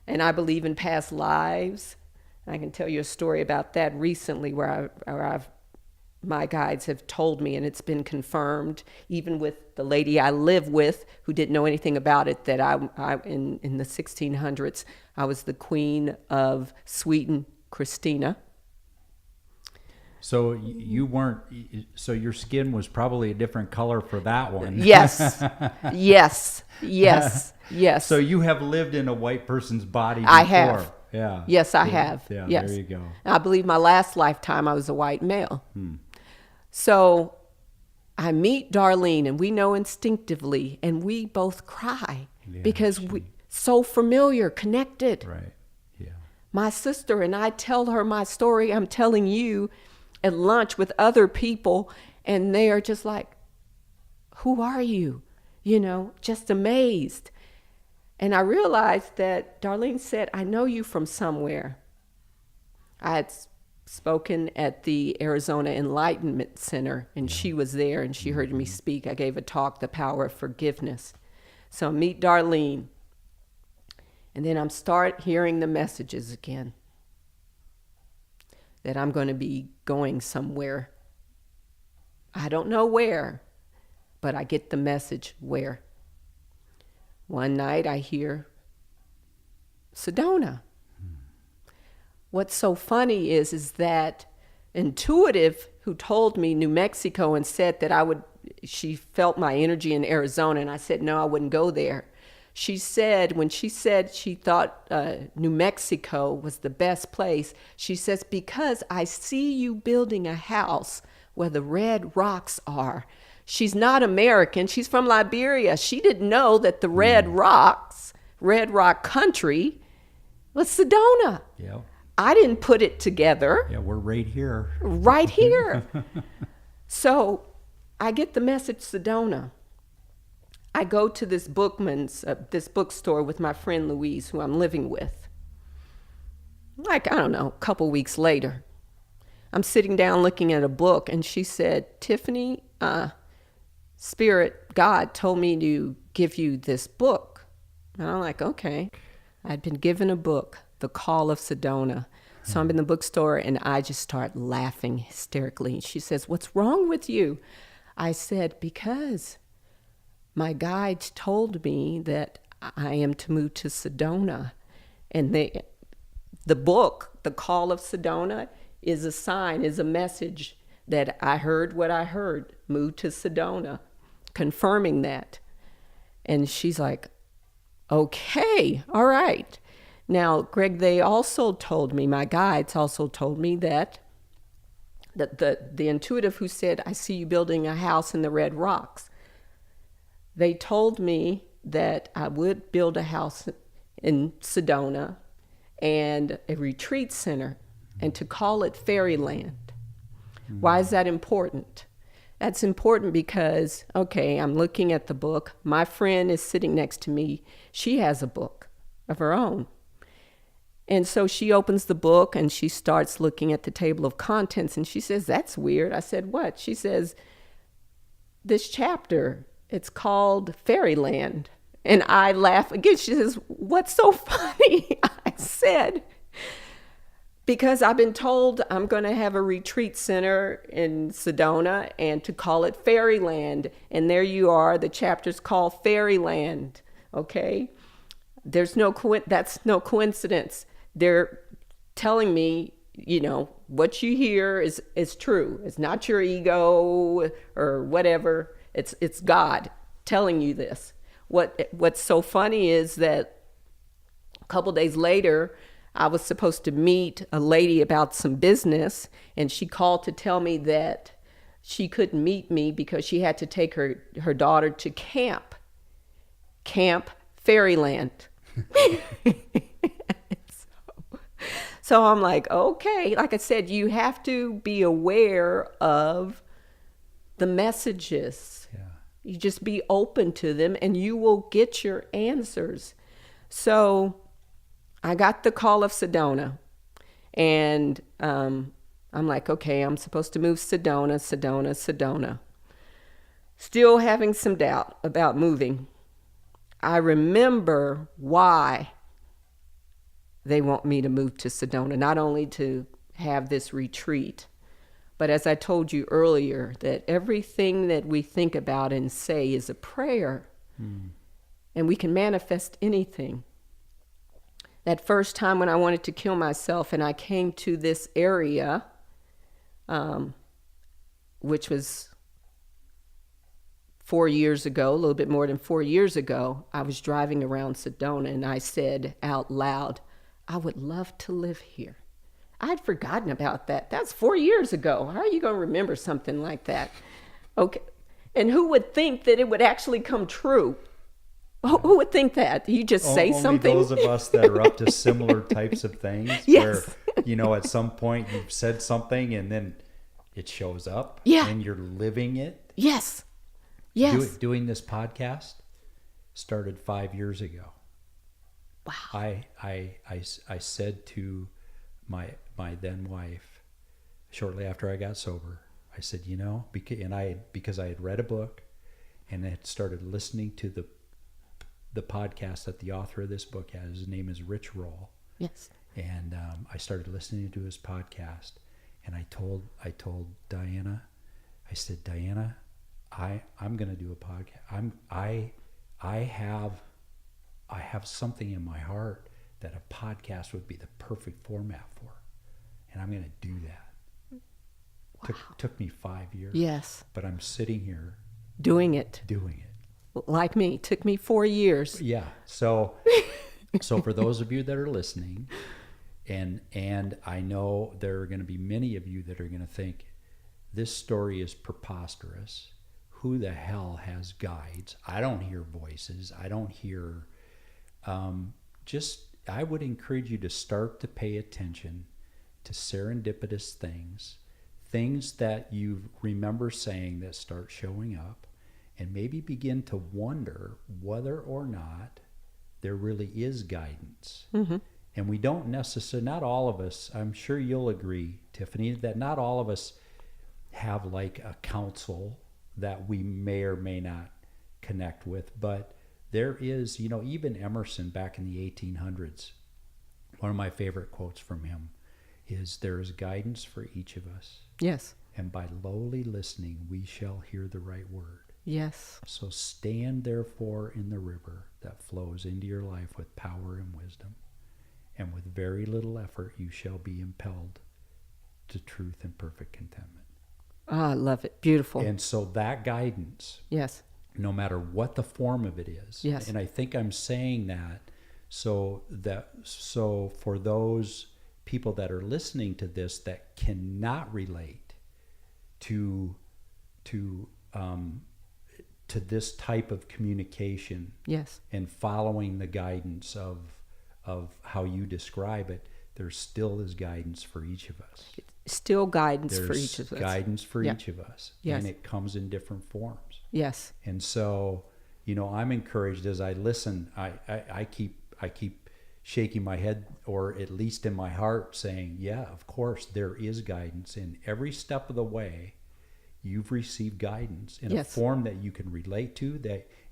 And I believe in past lives. I can tell you a story about that recently where my guides have told me, and it's been confirmed, even with the lady I live with who didn't know anything about it, that I in the 1600s, I was the queen of Sweden, Christina. So you weren't, so your skin was probably a different color for that one. Yes, yes, yes, yes. So you have lived in a white person's body before. I have. Yeah. Yes, I have. Yeah, yes. There you go. I believe my last lifetime I was a white male. So I meet Darlene, and we know instinctively, and we both cry because we so familiar, connected. Right. Yeah. My sister and I tell her my story. I'm telling you at lunch with other people, and they are just like, who are you? Just amazed. And I realized that Darlene said, I know you from somewhere. I had spoken at the Arizona Enlightenment Center, and she was there, and she heard me speak. I gave a talk, The Power of Forgiveness. So I meet Darlene, and then I'm start hearing the messages again, that I'm going to be going somewhere. I don't know where, but I get the message where. One night I hear Sedona. What's so funny is that Intuitive, who told me New Mexico and said that she felt my energy in Arizona, and I said, no, I wouldn't go there. when she said she thought New Mexico was the best place, she says, because I see you building a house where the red rocks are. She's not American. She's from Liberia. She didn't know that the red rocks, red rock country, was Sedona. Yeah. I didn't put it together. Yeah, we're right here. Right here. So I get the message, Sedona. I go to this this bookstore with my friend Louise, who I'm living with. Like, I don't know, a couple weeks later, I'm sitting down looking at a book, and she said, Tyffany, Spirit, God told me to give you this book. And I'm like, okay. I'd been given a book, The Call of Sedona. So I'm in the bookstore, and I just start laughing hysterically. She says, what's wrong with you? I said, because my guide told me that I am to move to Sedona. And the book, The Call of Sedona, is a sign, is a message that I heard what I heard, move to Sedona, confirming that. And she's like, okay, all right. Now, Greg, they also told me, my guides also told me that the intuitive who said, I see you building a house in the Red Rocks, they told me that I would build a house in Sedona and a retreat center, and to call it Fairyland. Why is that important? That's important because, okay, I'm looking at the book. My friend is sitting next to me. She has a book of her own. And so she opens the book and she starts looking at the table of contents, and she says, that's weird. I said, what? She says, this chapter, it's called Fairyland. And I laugh again. She says, what's so funny? I said, because I've been told I'm going to have a retreat center in Sedona and to call it Fairyland. And there you are. The chapter's called Fairyland. Okay? That's no coincidence. They're telling me, what you hear is true. It's not your ego or whatever. It's God telling you this. What's so funny is that a couple days later, I was supposed to meet a lady about some business, and she called to tell me that she couldn't meet me because she had to take her daughter to Camp Fairyland. So I'm like, okay, like I said, you have to be aware of the messages. Yeah. You just be open to them and you will get your answers. So I got the call of Sedona, and I'm like, okay, I'm supposed to move Sedona. Still having some doubt about moving. I remember why they want me to move to Sedona, not only to have this retreat, but as I told you earlier, that everything that we think about and say is a prayer, and we can manifest anything. That first time when I wanted to kill myself and I came to this area, which was 4 years ago, a little bit more than 4 years ago, I was driving around Sedona and I said out loud, I would love to live here. I'd forgotten about that. That's 4 years ago. How are you going to remember something like that? Okay. And who would think that it would actually come true? Who would think that? You just say Only something? those of us that are up to similar types of things. Yes. Where, at some point you've said something and then it shows up. Yeah. And you're living it. Yes. Yes. Doing this podcast started 5 years ago. Wow. I said to my then wife, shortly after I got sober, I said, because I had read a book and had started listening to the podcast that the author of this book has. His name is Rich Roll. Yes. And I started listening to his podcast, and I told Diana, I said, Diana, I'm going to do a podcast. I have something in my heart that a podcast would be the perfect format for, and I'm going to do that. Wow. Took me 5 years. Yes. But I'm sitting here doing it. Like me, took me 4 years. Yeah. So for those of you that are listening, and I know there are going to be many of you that are going to think this story is preposterous. Who the hell has guides? I don't hear voices. I don't hear. I would encourage you to start to pay attention to serendipitous things that you remember saying that start showing up, and maybe begin to wonder whether or not there really is guidance. Mm-hmm. And we don't necessarily, not all of us, I'm sure you'll agree, Tyffany, that not all of us have like a counsel that we may or may not connect with, but there is, even Emerson back in the 1800s, one of my favorite quotes from him is, "There is guidance for each of us. Yes. And by lowly listening, we shall hear the right word." Yes. So stand therefore in the river that flows into your life with power and wisdom, and with very little effort you shall be impelled to truth and perfect contentment. Ah, I love it. Beautiful. And so that guidance, Yes. no matter what the form of it is, Yes. and I think I'm saying that so for those people that are listening to this that cannot relate to this type of communication, Yes. and following the guidance of how you describe it, there still is guidance for each of us. Still guidance There's for each of us. guidance for Yeah. each of us. Yes. And it comes in different forms. Yes. And so, I'm encouraged as I listen. I keep shaking my head, or at least in my heart, saying, yeah, of course there is guidance in every step of the way. You've received guidance in a Yes. form that you can relate to,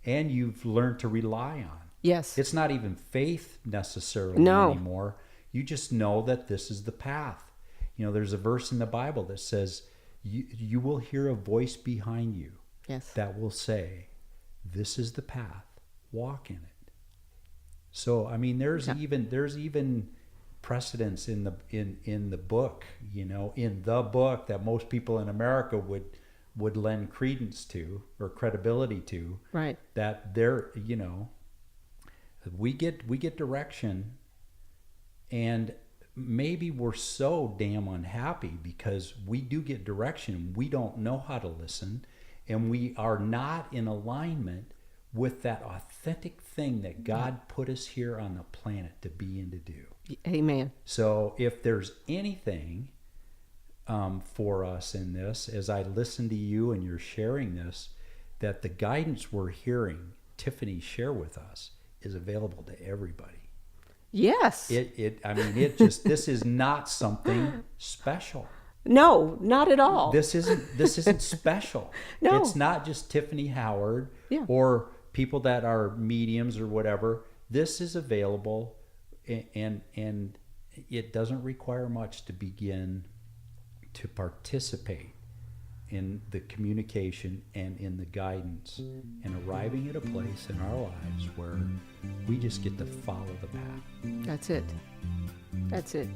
and you've learned to rely on. Yes. It's not even faith necessarily No. anymore. You just know that this is the path. There's a verse in the Bible that says, you will hear a voice behind you Yes. that will say, "This is the path, walk in it." So, there's even precedence in the book, in the book that most people in America would lend credence to or credibility to. Right. That we get direction, and maybe we're so damn unhappy because we do get direction. We don't know how to listen, and we are not in alignment with that authentic thing that God put us here on the planet to be and to do. Amen. So if there's anything for us in this, as I listen to you and you're sharing this, that the guidance we're hearing Tyffany share with us is available to everybody. Yes. This is not something special. No, not at all. This isn't special. No. It's not just Tyffany Howard, Yeah. or people that are mediums or whatever. This is available, and it doesn't require much to begin to participate in the communication and in the guidance, and arriving at a place in our lives where we just get to follow the path. That's it. That's it.